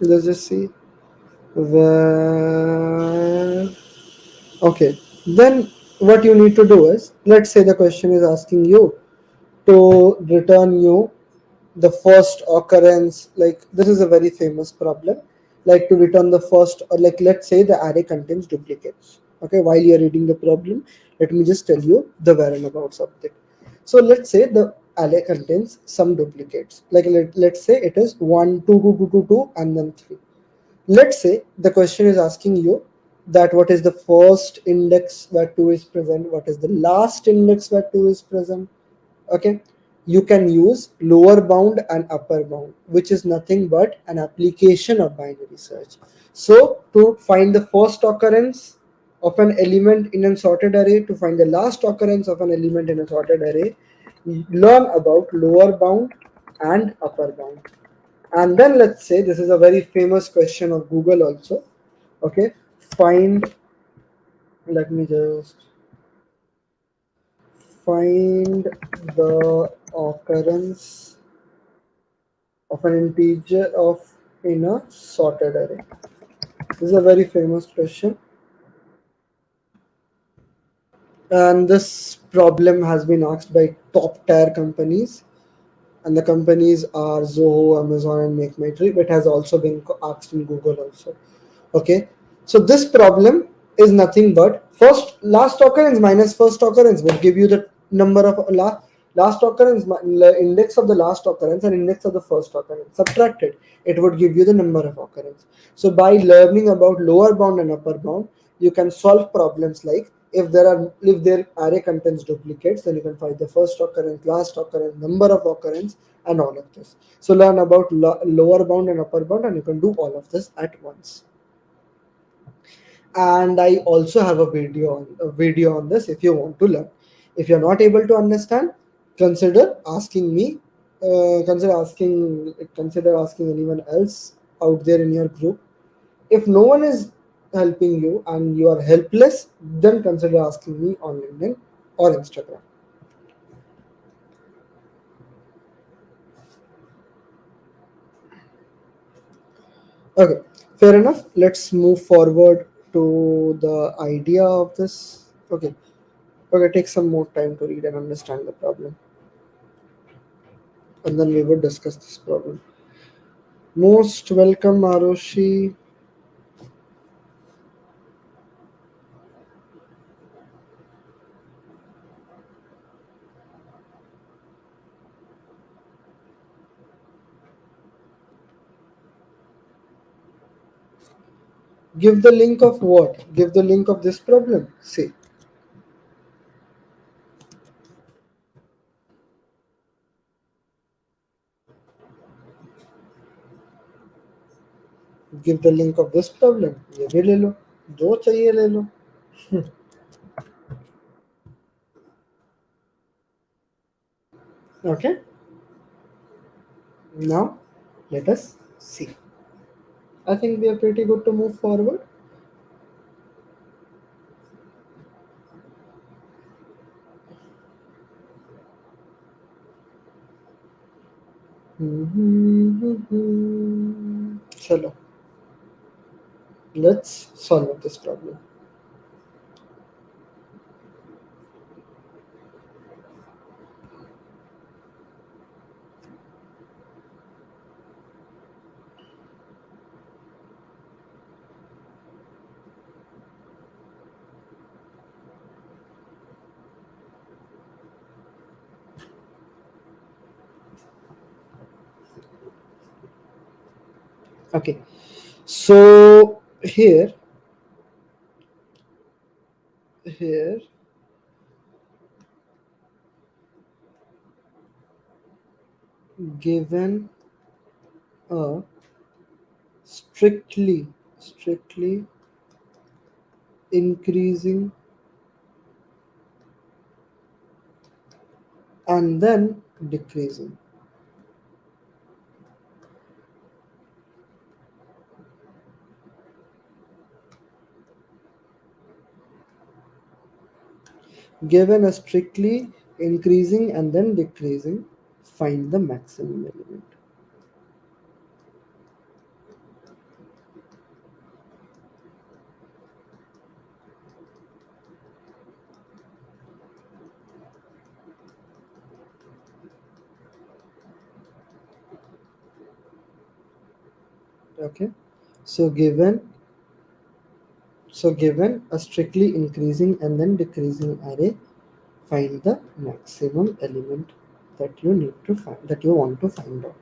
Let's just see. Where Okay, then what you need to do is, let's say the question is asking you to return you the first occurrence. Like this is a very famous problem, like to return the first, or like let's say the array contains duplicates. Okay, while you're reading the problem, let me just tell you the where and about subject. So let's say the array contains some duplicates, like let's say it is 1 2 2 2 2 2 and then 3. Let's say the question is asking you that what is the first index where 2 is present, what is the last index where 2 is present. Okay, you can use lower bound and upper bound, which is nothing but an application of binary search. So to find the first occurrence of an element in a sorted array, to find the last occurrence of an element in a sorted array, learn about lower bound and upper bound. And then let's say this is a very famous question of Google also. Okay, find, let me just find the occurrence of an integer of in a sorted array. This is a very famous question, and this problem has been asked by top tier companies, and the companies are Zoho, Amazon, and MakeMyTrip. It has also been asked in Google also. Okay, so this problem is nothing but first last occurrence minus first occurrence will give you the number of last occurrence, index of the last occurrence and index of the first occurrence subtracted, it would give you the number of occurrence. So by learning about lower bound and upper bound, you can solve problems like if their array contains duplicates, then you can find the first occurrence, last occurrence, number of occurrence, and all of this. So learn about lower bound and upper bound, and you can do all of this at once. And I also have a video on this if you want to learn. If you're not able to understand, consider asking me, consider asking anyone else out there in your group. If no one is helping you and you are helpless, then consider asking me on LinkedIn or Instagram. Okay, fair enough. Let's move forward to the idea of this. Okay, take some more time to read and understand the problem, and then we would discuss this problem. Most welcome, Arushi. Give the link of what? Give the link of this problem. Say, give the link of this problem. ये भी ले लो, जो चाहिए ले लो. Okay, now let us see. I think we are pretty good to move forward. Chalo, let's solve this problem. Okay, so here, given a strictly increasing and then decreasing. Given a strictly increasing and then decreasing, find the maximum element. Okay, so given a strictly increasing and then decreasing array, find the maximum element that you want to find out.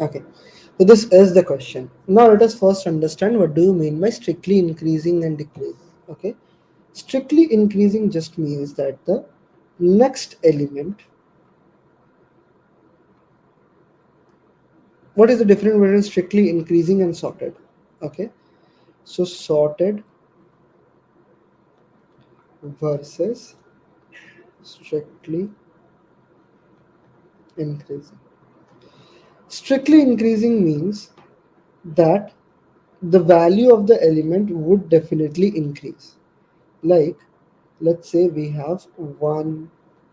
Okay, so this is the question. Now let us first understand what do you mean by strictly increasing and decreasing. Okay, strictly increasing just means that the next element. What is the difference between strictly increasing and sorted? Okay, so sorted versus strictly increasing. Strictly increasing means that the value of the element would definitely increase. Like, let's say we have 1,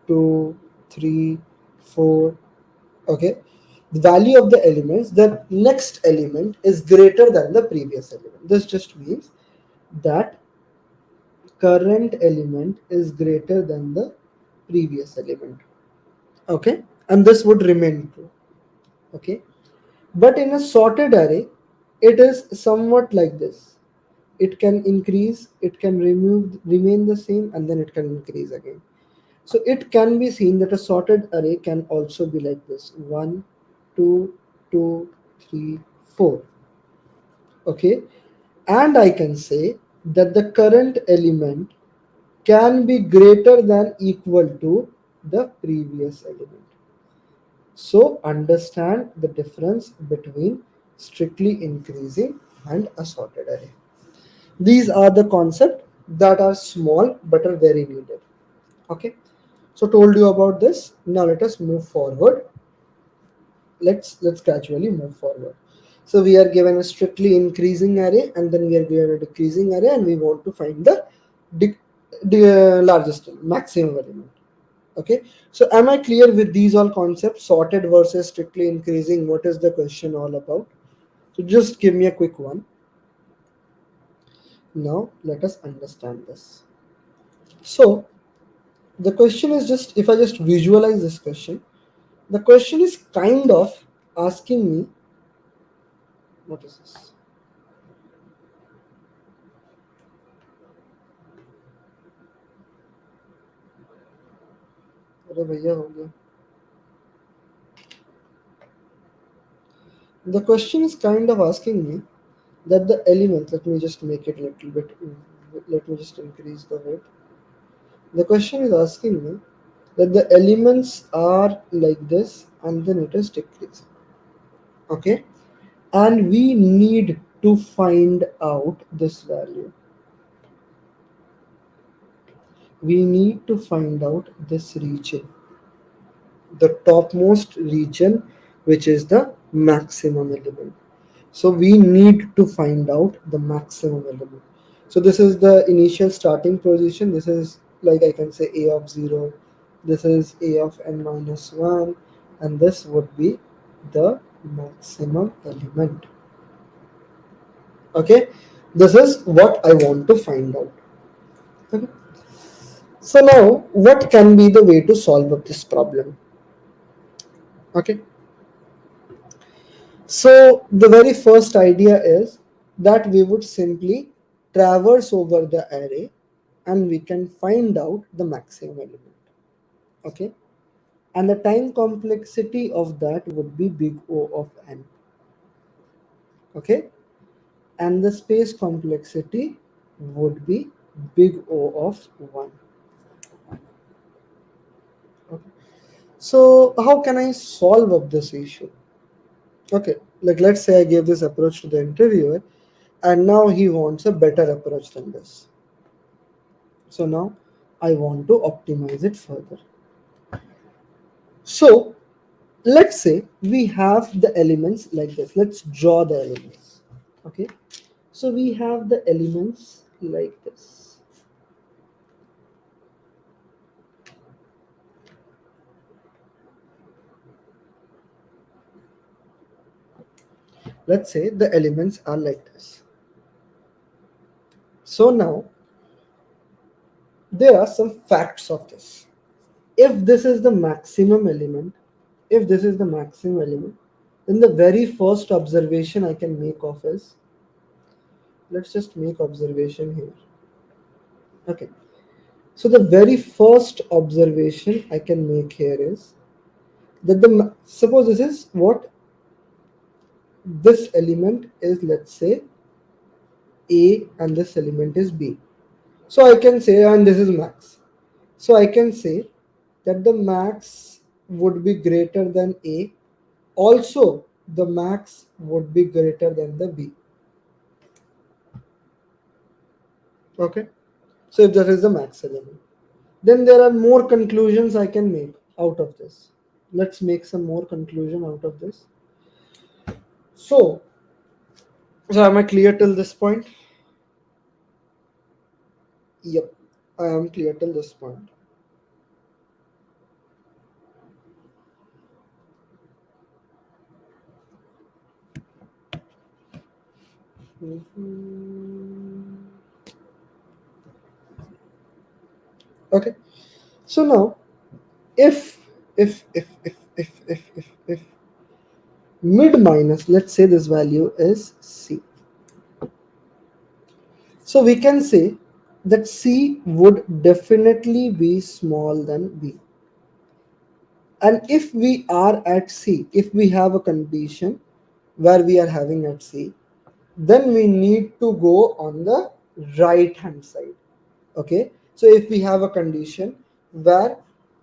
2, 3, 4. Okay, the value of the elements, the next element is greater than the previous element. This just means that current element is greater than the previous element. Okay, and this would remain true. Okay, but in a sorted array it is somewhat like this. It can increase, it can remain the same, and then it can increase again. So it can be seen that a sorted array can also be like this: 1, 2, 2, 3, 4. Okay, and I can say that the current element can be greater than equal to the previous element. So understand the difference between strictly increasing and a sorted array. These are the concepts that are small but are very needed. Okay, so told you about this. Now let us move forward. Let's gradually move forward. So we are given a strictly increasing array, and then we are given a decreasing array, and we want to find the largest maximum element. Okay, so am I clear with these all concepts? Sorted versus strictly increasing, what is the question all about? So just give me a quick one. Now let us understand this. So the question is, just if I just visualize this question, the question is kind of asking me, what is this? अरे भैया हो गया. The question is kind of asking me that the element, let me just make it a little bit, let me just increase the weight. The question is asking me that the elements are like this and then it is decreasing. Okay, and we need to find out this value. We need to find out this region, the topmost region, which is the maximum element. So we need to find out the maximum element. So this is the initial starting position. This is, like, I can say a of 0. This is a of n minus 1, and this would be the maximum element. Okay, this is what I want to find out. Okay. So now, what can be the way to solve up this problem? Okay, so the very first idea is that we would simply traverse over the array and we can find out the maximum element. Okay, and the time complexity of that would be big O of n. Okay, and the space complexity would be big O of 1. Okay. So how can I solve up this issue? Okay, like let's say I gave this approach to the interviewer and now he wants a better approach than this. So now I want to optimize it further. So let's say we have the elements like this. Let's draw the elements. Okay, so we have the elements like this. Let's say the elements are like this. So now there are some facts of this. If this is the maximum element, if this is the maximum element, then the very first observation I can make of is, let's just make observation here. Okay, so the very first observation I can make here is that suppose this is what this element is, let's say A, and this element is B. So I can say, and this is max. So I can say that the max would be greater than A. Also, the max would be greater than the B. Okay. So if that is the max element, then there are more conclusions I can make out of this. Let's make some more conclusion out of this. So, so am I clear till this point? Yep, I am clear till this point. Mhm. Okay. So now, if mid minus, let's say this value is C. So we can say that C would definitely be small than B. And if we are at C, if we have a condition where we are having at C, then we need to go on the right hand side. Okay, so if we have a condition where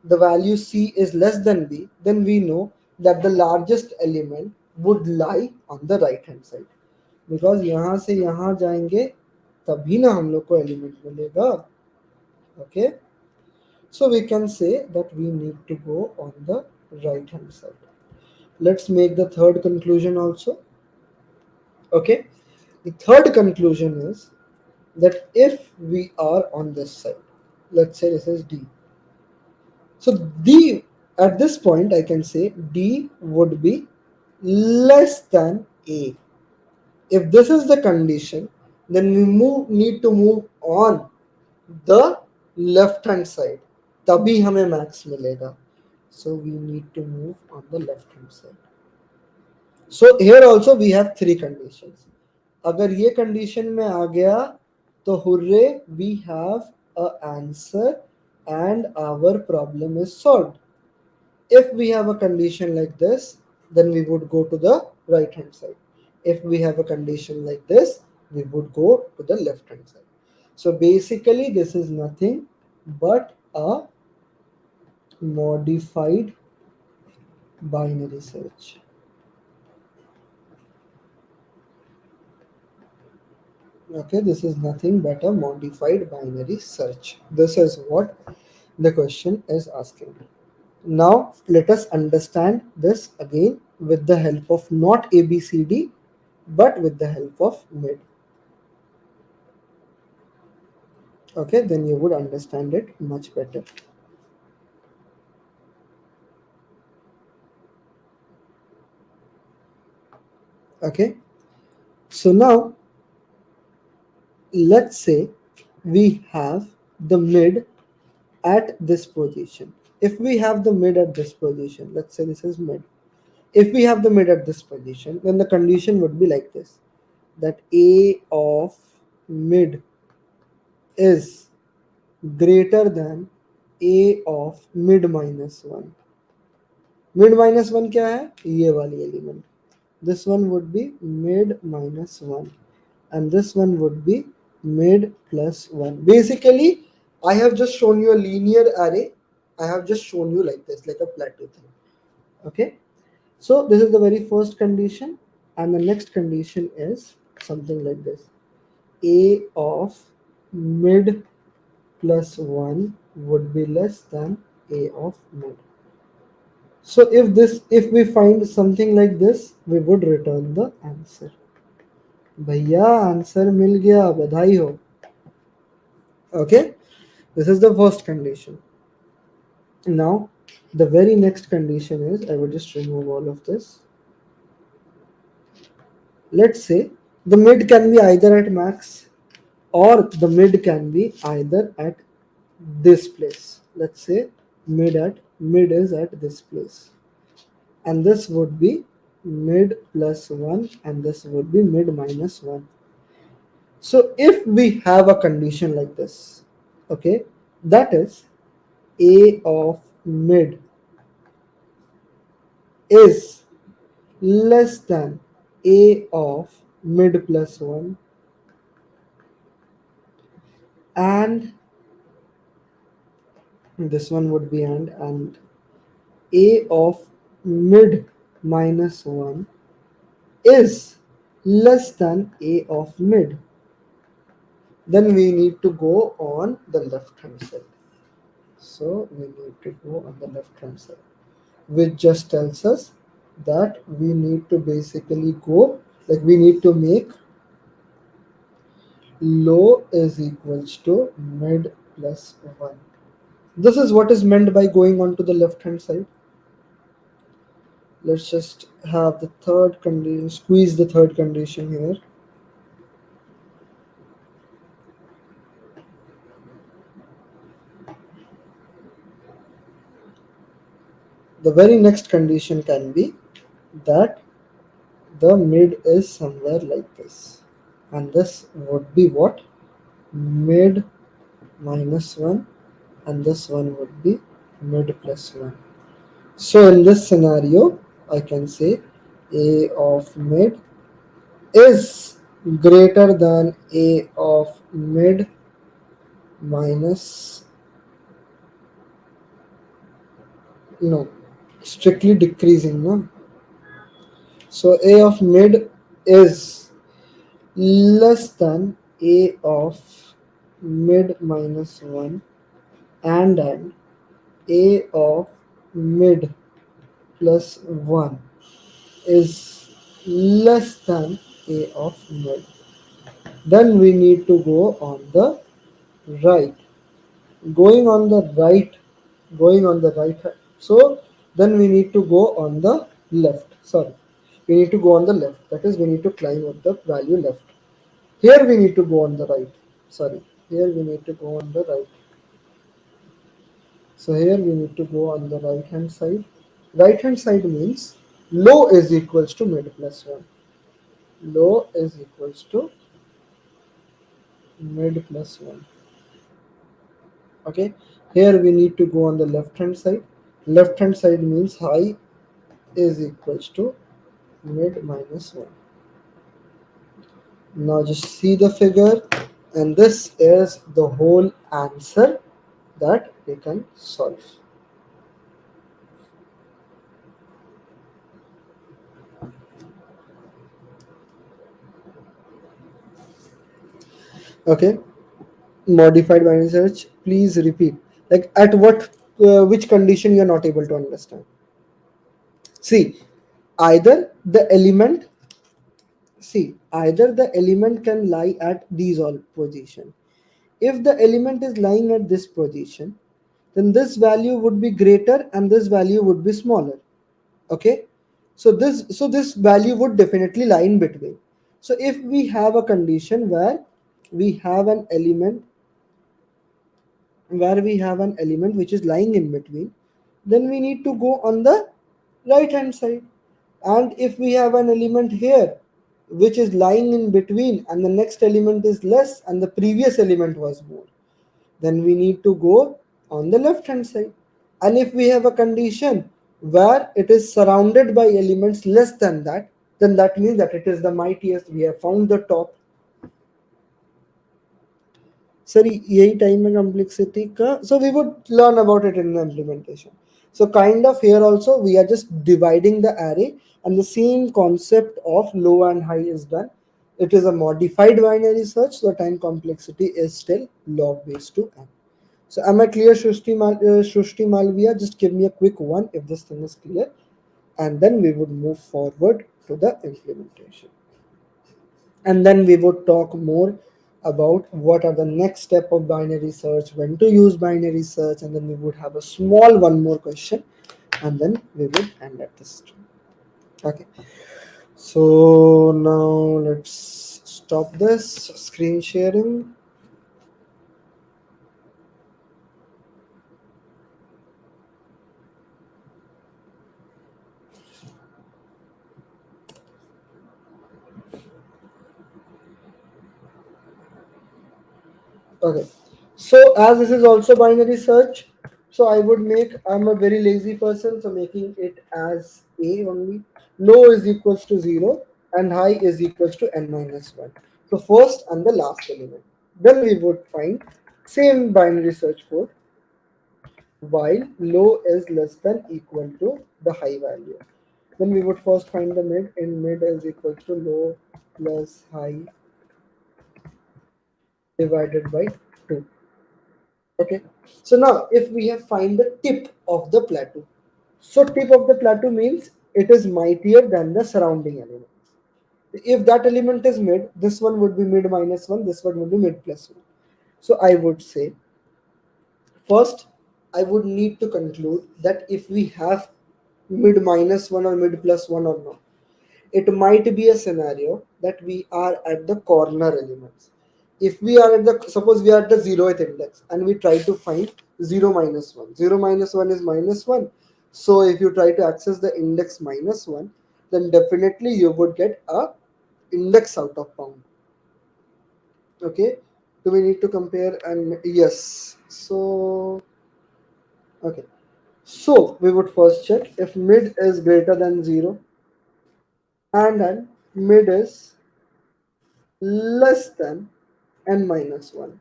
the value C is less than B, then we know that the largest element would lie on the right hand side, because यहाँ से यहाँ जाएंगे तभी ना हम लोग को element मिलेगा. Okay, so we can say that we need to go on the right hand side. Let's make the third conclusion also. Okay, the third conclusion is that if we are on this side, let's say this is D. So D, at this point I can say D would be less than A. If this is the condition, then we need to move on the left hand side. तभी हमें max मिलेगा. So we need to move on the left hand side. So here also we have three conditions. अगर ये condition में आ गया तो hooray, we have a answer and our problem is solved. If we have a condition like this, then we would go to the right hand side. If we have a condition like this, we would go to the left hand side. So basically this is nothing but a modified binary search. Okay, this is nothing but a modified binary search. This is what the question is asking. Now let us understand this again with the help of not ABCD but with the help of mid. Okay, then you would understand it much better. Okay, so now let's say we have the mid at this position. If we have the mid at this position, let's say this is mid. If we have the mid at this position, then the condition would be like this, that A of mid is greater than A of mid minus 1. Mid minus 1 क्या है? ये वाली element. This one would be mid minus 1 and this one would be mid plus 1. Basically, I have just shown you a linear array. I have just shown you like this, like a plateau thing. Okay, so this is the very first condition, and the next condition is something like this: A of mid plus 1 would be less than A of mid. So if we find something like this, we would return the answer. भैया answer मिल गया, बधाई हो. Okay, this is the first condition. Now the very next condition is, I will just remove all of this. Let's say the mid can be either at max or the mid can be either at this place. Let's say mid is at this place, and this would be mid plus 1 and this would be mid minus 1. So if we have a condition like this, okay, that is A of mid is less than A of mid plus 1 and this one would be and A of mid minus 1 is less than A of mid, then we need to go on the left hand side. So we need to go on the left hand side, which just tells us that we need to basically go, like we need to make low is equals to mid plus 1. This is what is meant by going on to the left hand side. Let's just have the third condition, squeeze the third condition here. The very next condition can be that the mid is somewhere like this, and this would be what? Mid minus 1, and this one would be mid plus 1. So in this scenario, I can say a of mid is greater than a of mid minus, no, strictly decreasing, no. So a of mid is less than a of mid minus 1, and a of mid plus 1 is less than a of mid. Then we need to go on the right. Going on the right, going on the right. So then we need to go on the left. Sorry, we need to go on the left. That is, we need to climb up the value left. Here we need to go on the right. Sorry, here we need to go on the right. So here we need to go on the right hand side. Right hand side means low is equals to mid plus 1. Low is equals to mid plus 1. Okay, here we need to go on the left hand side. Left hand side means high is equals to mid minus 1. Now just see the figure, and this is the whole answer that we can solve. Okay, modified binary search, please repeat. Like at what, which condition you are not able to understand? See, either the element, see, either the element can lie at these all position. If the element is lying at this position, then this value would be greater and this value would be smaller. Okay, so this value would definitely lie in between. So if we have a condition we have an element where we have an element which is lying in between, then we need to go on the right hand side. And if we have an element here which is lying in between and the next element is less and the previous element was more, then we need to go on the left hand side. And if we have a condition where it is surrounded by elements less than that, then that means that it is the mightiest, we have found the top. Sir यही time में complexity का, so we would learn about it in the implementation. So kind of here also we are just dividing the array, and the same concept of low and high is done. It is a modified binary search, so time complexity is still log base to n. So am I clear, Shushti Malviya? Just give me a quick one if this thing is clear, and then we would move forward to the implementation. And then we would talk more about what are the next step of binary search, when to use binary search, and then we would have a small one more question, and then we would end at this. Okay. So now let's stop this screen sharing. Okay, so as this is also binary search, so I would make, I'm a very lazy person, so making it as a only. Low is equals to 0 and high is equals to n minus 1. So first and the last element. Then we would find same binary search code while low is less than equal to the high value. Then we would first find the mid, and mid is equal to low plus high divided by 2. Okay, so now if we have find the tip of the plateau, so tip of the plateau means it is mightier than the surrounding elements. If that element is mid, this one would be mid minus 1, this one would be mid plus 1. So I would say first I would need to conclude that if we have mid minus 1 or mid plus 1 or not. It might be a scenario that we are at the corner elements. If we are at the, suppose we are at the 0th index and we try to find 0 minus 1. 0 minus 1 is minus 1. So if you try to access the index minus 1, then definitely you would get a index out of bound. Okay, do we need to compare? And yes, so okay, so we would first check if mid is greater than 0 and then mid is less than n minus 1.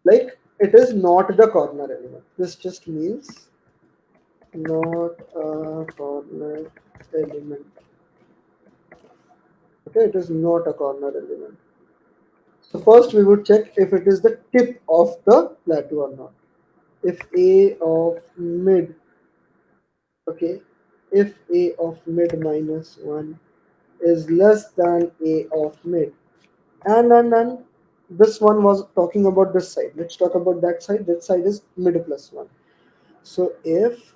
Like it is not the corner element. This just means not a corner element. Okay, it is not a corner element. So first we would check if it is the tip of the plateau or not. If a of mid, okay, if a of mid minus 1 is less than a of mid, and this one was talking about this side. Let's talk about that side. That side is mid plus 1. So if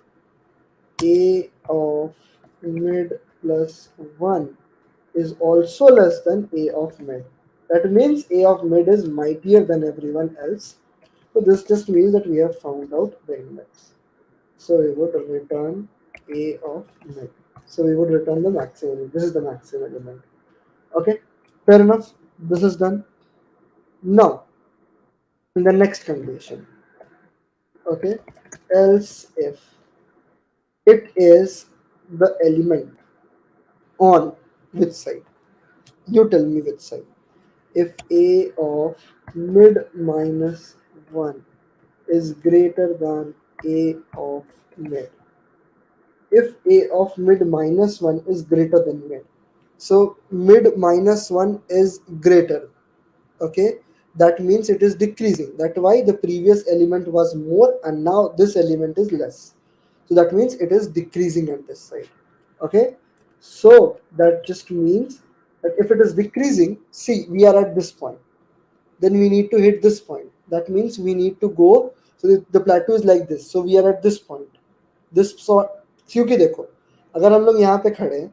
a of mid plus 1 is also less than a of mid, that means a of mid is mightier than everyone else. So this just means that we have found out the index. So we would return a of mid. So we would return the maximum. This is the maximum element. Okay, fair enough. This is done. Now, in the next condition, okay, else if it is the element on which side? You tell me which side. If a of mid minus 1 is greater than a of mid, if a of mid minus 1 is greater than mid, so mid minus 1 is greater, okay, that means it is decreasing. That's why the previous element was more and now this element is less, so that means it is decreasing on this side. Okay, so that just means that if it is decreasing, see, we are at this point, then we need to hit this point. That means we need to go, so the plateau is like this, so we are at this point, this sort. क्योंकि देखो, अगर हम लोग यहाँ पे खड़े हैं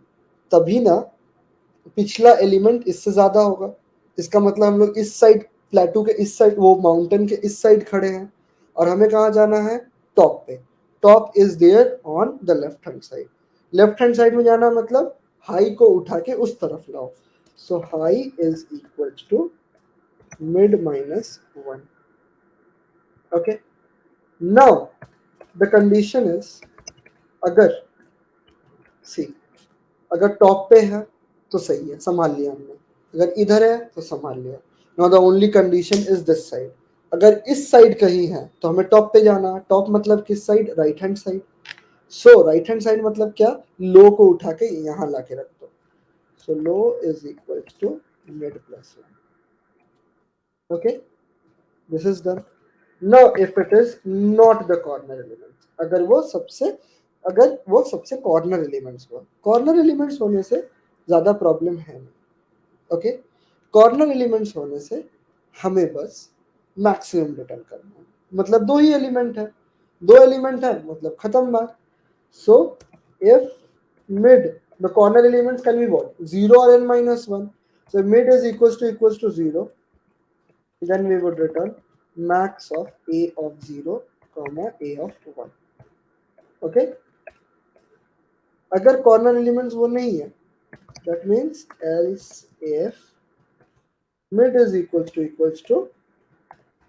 तभी ना पिछला एलिमेंट इससे ज्यादा होगा। इसका मतलब हम लोग इस साइड, प्लेटू के इस साइड, वो माउंटेन के इस साइड खड़े हैं और हमें कहाँ जाना है? टॉप पे। Top is there on the left hand side. Left hand side में जाना मतलब हाई को उठा के उस तरफ लाओ। So high is equal to mid minus 1। Okay, now the condition is, अगर सी, अगर टॉप पे है तो सही है, संभाल लिया हमने। अगर इधर है तो संभाल लिया। Now the only condition is this side. अगर इस साइड कहीं है तो हमें टॉप पे जाना। टॉप मतलब किस side? Right hand side. So right hand side मतलब क्या? लो को उठा के यहाँ ला के रख दो। So low is equal to mid plus 1। Okay, this is done. Now if it is not the corner element, अगर वो सबसे कॉर्नर एलिमेंट्स हुआ, कॉर्नर एलिमेंट्स होने से ज्यादा प्रॉब्लम है नहीं। ओके, कॉर्नर एलिमेंट्स होने से हमें बस मैक्सिमम रिटर्न करना है। मतलब दो ही एलिमेंट है, दो एलिमेंट है मतलब खत्म बात। So if mid, the corner elements can be what? 0 और n minus 1. So mid is equals to 0, then we would return max of a of 0 comma a of 1. Okay, अगर कॉर्नर एलिमेंट्स वो नहीं है, that means else if mid is equals to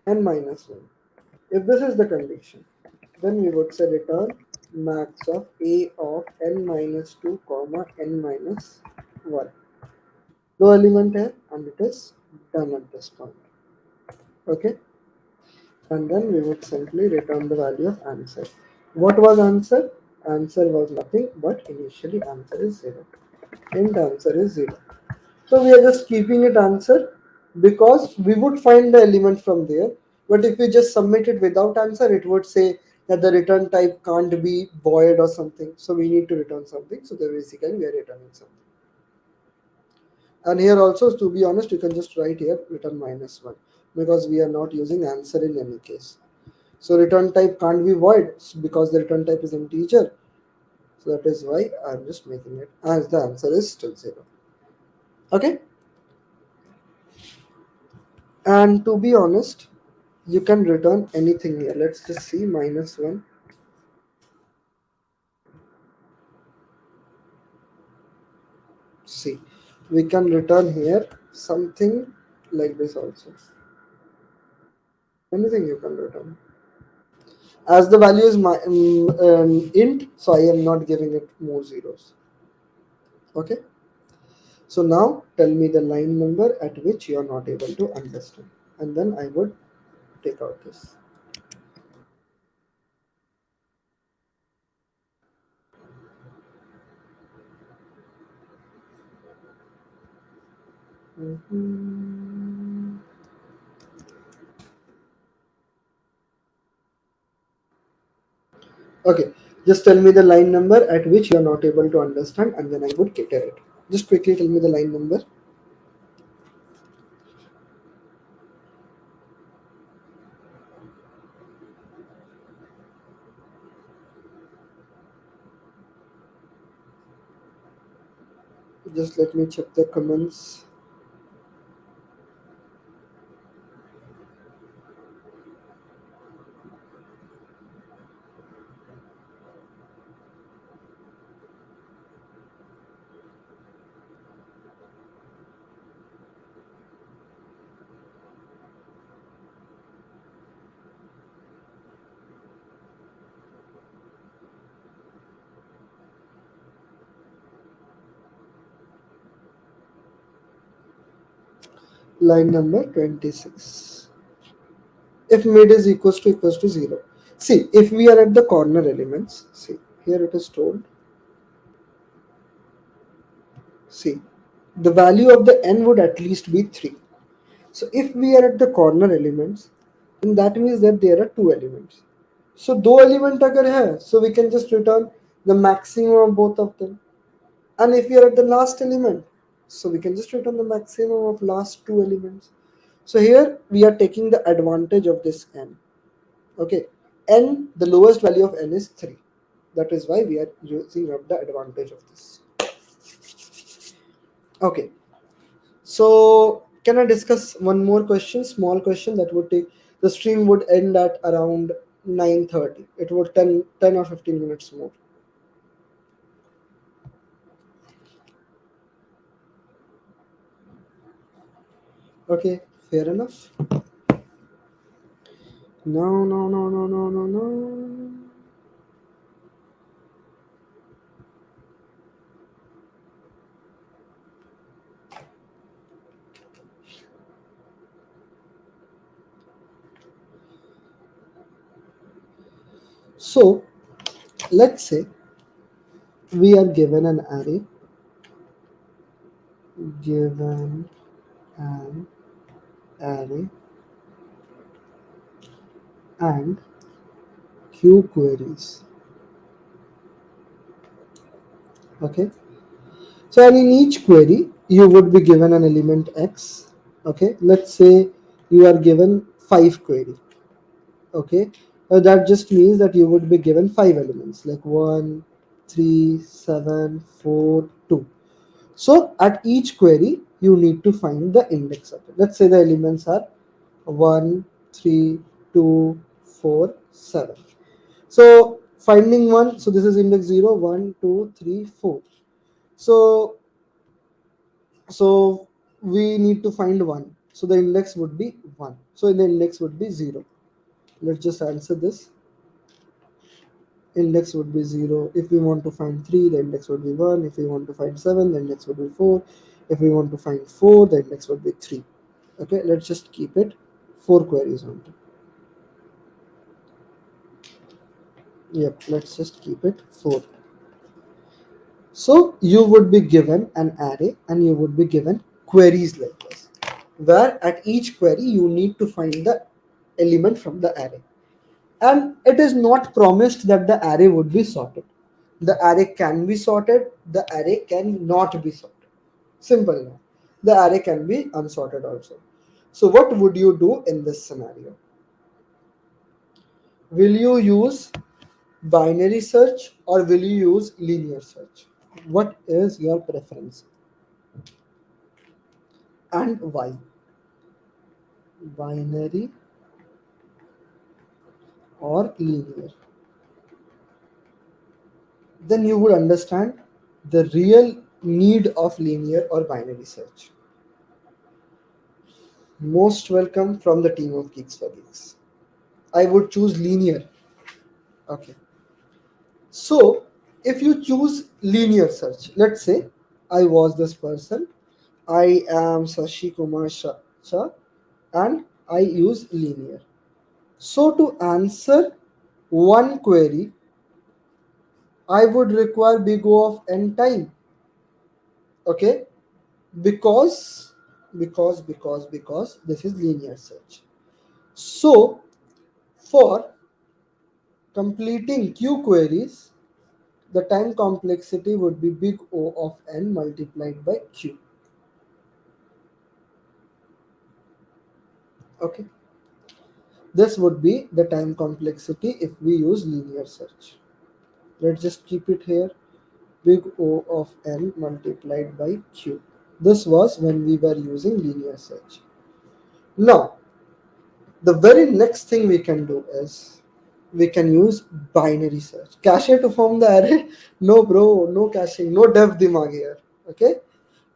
n minus 1. If this is the condition, then we would say return max of a of n minus 2 comma n minus 1. दो element है and it is done at this point. Okay, and then we would simply return the value of answer. What was answer? Answer was nothing but initially answer is 0. Int answer is 0. So we are just keeping it answer because we would find the element from there. But if we just submit it without answer, it would say that the return type can't be void or something. So we need to return something. So basically we are returning something. And here also, to be honest, you can just write here return minus 1 because we are not using answer in any case. So return type can't be void because the return type is integer. So that is why I'm just making it as the answer is still 0. Okay. And to be honest, you can return anything here. Let's just see minus 1. See, we can return here something like this also. Anything you can return. As the value is my int, so I am not giving it more zeros. Okay. So now tell me the line number at which you are not able to understand, and then I would take out this. Mhm. Okay, just tell me the line number at which you are not able to understand, and then I would cater it. Just quickly tell me the line number. Just let me check the comments. Line number 26. If mid is equals to 0. See, if we are at the corner elements, see, here it is told. See, the value of the n would at least be 3. So if we are at the corner elements, then that means that there are two elements. So दो element अगर है, so we can just return the maximum of both of them. And if we are at the last element, so we can just return the maximum of last two elements. So here we are taking the advantage of this n. Okay, n, the lowest value of n is 3. That is why we are using up the advantage of this. Okay, so can I discuss one more question, small question that would take, the stream would end at around 9:30. It would 10 or 15 minutes more. Okay, fair enough. No, no, no, no, no, no, no. So let's say we are given an array, given an array and q queries. Okay, so and in each query you would be given an element x. Okay, let's say you are given 5 query. Okay, that just means that you would be given 5 elements like 1, 3, 7, 4, 2. So at each query you need to find the index of it. Let's say the elements are 1, 3, 2, 4, 7. So finding one, so this is index 0, 1, 2, 3, 4. So so we need to find one. So the index would be 1. So the index would be 0. Let's just answer this. Index would be 0. If we want to find 3, the index would be 1. If we want to find 7, the index would be 4. If we want to find 4, the index would be 3. Okay, let's just keep it 4 queries on it. Yep, let's just keep it 4. So you would be given an array and you would be given queries like this, where at each query you need to find the element from the array. And it is not promised that the array would be sorted. The array can be sorted, the array can not be sorted. Simple now. The array can be unsorted also. So what would you do in this scenario? Will you use binary search or will you use linear search? What is your preference and why? Binary or linear? Then you would understand the real need of linear or binary search? Most welcome from the team of Geeks for Geeks. I would choose linear. Okay. So, if you choose linear search, let's say I was this person, I am Sashi Kumar Shah, and I use linear. So, to answer one query, I would require big O of n time. Okay, because because this is linear search. So, for completing q queries, the time complexity would be big O of n multiplied by q. Okay, this would be the time complexity if we use linear search. Let's just keep it here, big O of n multiplied by q. This was when we were using linear search. Now, the very next thing we can do is we can use binary search. Cache to form the array? No, bro, no caching, no dev dimag here. Okay,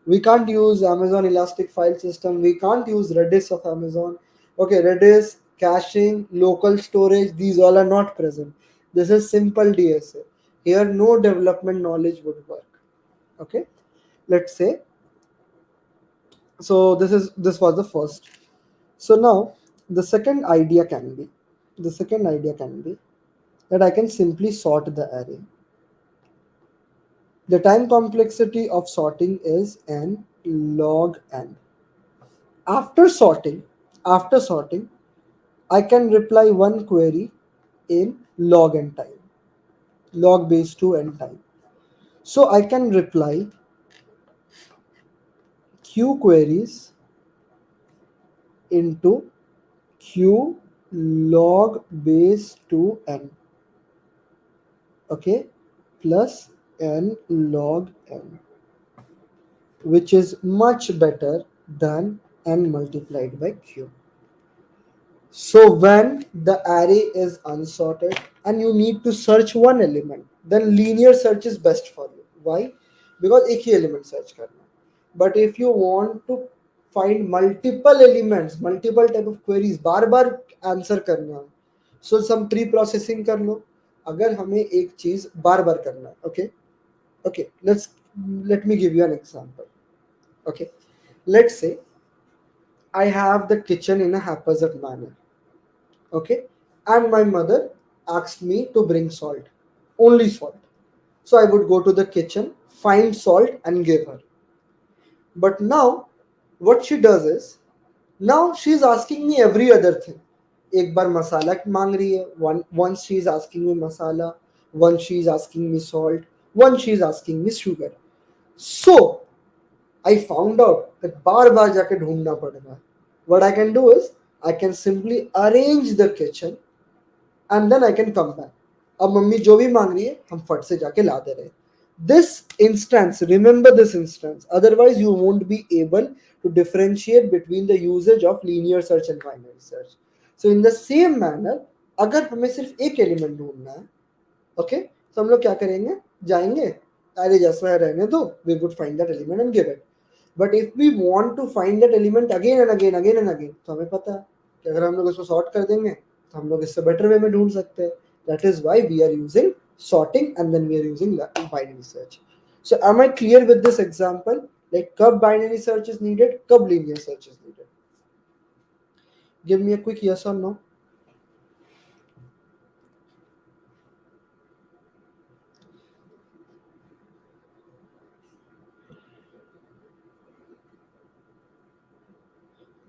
we can't use Amazon Elastic File System. We can't use Redis of Amazon. Okay, Redis, caching, local storage, these all are not present. This is simple DSA. Here, no development knowledge would work. Okay, let's say, so this was the first. So now the second idea can be the second idea can be that I can simply sort the array. The time complexity of sorting is n log n. After sorting, after sorting, I can reply one query in log n time, log base 2 n time. So I can reply q queries into q log base 2 n, okay, plus n log n, which is much better than n multiplied by q. So when the array is unsorted and you need to search one element, then linear search is best for you. Why? Because एक ही element search करना है. But if you want to find multiple elements, multiple type of queries, bar bar answer करना है, so some pre processing कर लो. अगर हमें एक चीज बार बार करना है, okay, okay, let me give you an example. Okay, let's say I have the kitchen in a haphazard manner. Okay, and my mother asked me to bring salt, only salt. So I would go to the kitchen, find salt, and give her. But now, what she does is, now she's asking me every other thing. एक बार मसाला मांग रही है, once she is asking me masala, once she is asking me salt, once she is asking me sugar. So I found out that बार बार जाके ढूंढना पड़ेगा. What I can do is I can simply arrange the kitchen and then I can come back. अब mummy जो भी मांग रही है हम फट से जाके ला दे रहे हैं. This instance, remember this instance, otherwise you won't be able to differentiate between the usage of linear search and binary search. So in the same manner, अगर हमें सिर्फ एक एलिमेंट ढूंढना है, ओके, तो हम लोग क्या करेंगे, जाएंगे, अरे जैसा रहने दो, we would find that element and give it. But if we want to find that element again and again, तो हमें पता है कि अगर हम लोग इसको सॉर्ट कर देंगे तो हम लोग इससे बेटर वे में ढूंढ सकते हैं. That is why we are using sorting and then we are using binary search. So am I clear with this example? Like कब binary search is needed, कब linear search is needed? Give me a quick yes or no.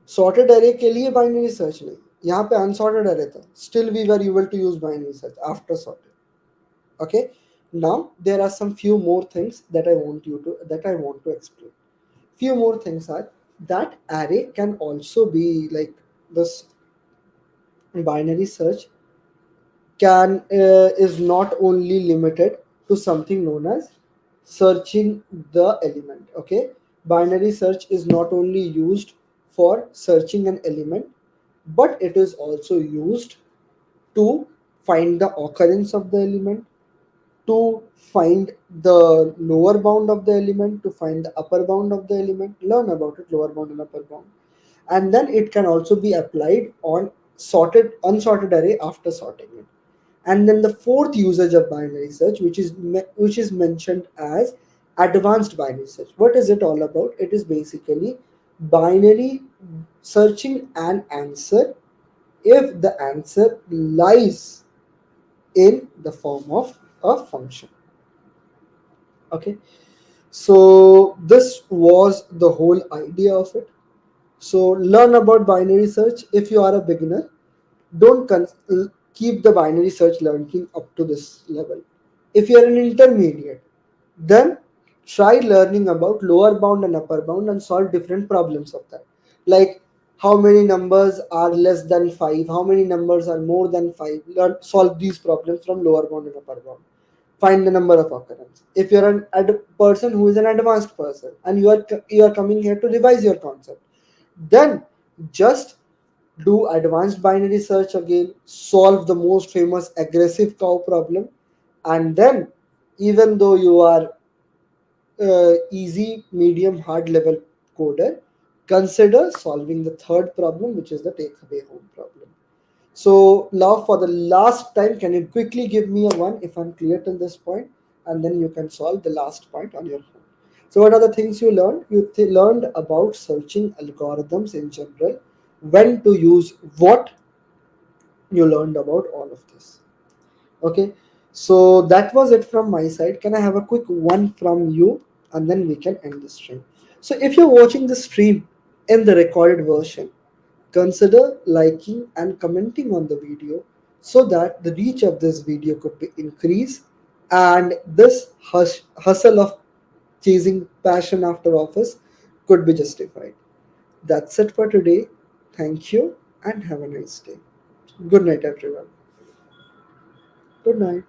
Sorted array के लिए binary search नहीं, यहाँ पे unsorted array था, still we were able to use binary search after sorting. Okay, now there are some few more things that I want to explain. Few more things are that array can also be like this. Binary search can is not only limited to something known as searching the element. Okay, binary search is not only used for searching an element, but it is also used to find the occurrence of the element, to find the lower bound of the element, to find the upper bound of the element, learn about it, lower bound and upper bound. And then it can also be applied on unsorted array after sorting it. And then the fourth usage of binary search, which is mentioned as advanced binary search. What is it all about? It is basically binary searching an answer if the answer lies in the form of a function. Okay, so this was the whole idea of it. So learn about binary search. If you are a beginner, don't keep the binary search learning up to this level. If you are an intermediate, then try learning about lower bound and upper bound and solve different problems of that. Like how many numbers are less than 5, how many numbers are more than 5. Solve these problems from lower bound and upper bound. Find the number of occurrence. If you're person who is an advanced person and you are coming here to revise your concept, then just do advanced binary search again, solve the most famous aggressive cow problem, and then even though you are easy, medium, hard level coder, consider solving the third problem, which is the takeaway home problem. So now for the last time, can you quickly give me a one if I'm clear till this point, and then you can solve the last point on your own. So what are the things you learned? You learned about searching algorithms in general, when to use what. You learned about all of this. Okay, so that was it from my side. Can I have a quick one from you, and then we can end the stream? So if you're watching the stream in the recorded version, consider liking and commenting on the video so that the reach of this video could be increased and this hustle of chasing passion after office could be justified. That's it for today. Thank you and have a nice day. Good night, everyone. Good night.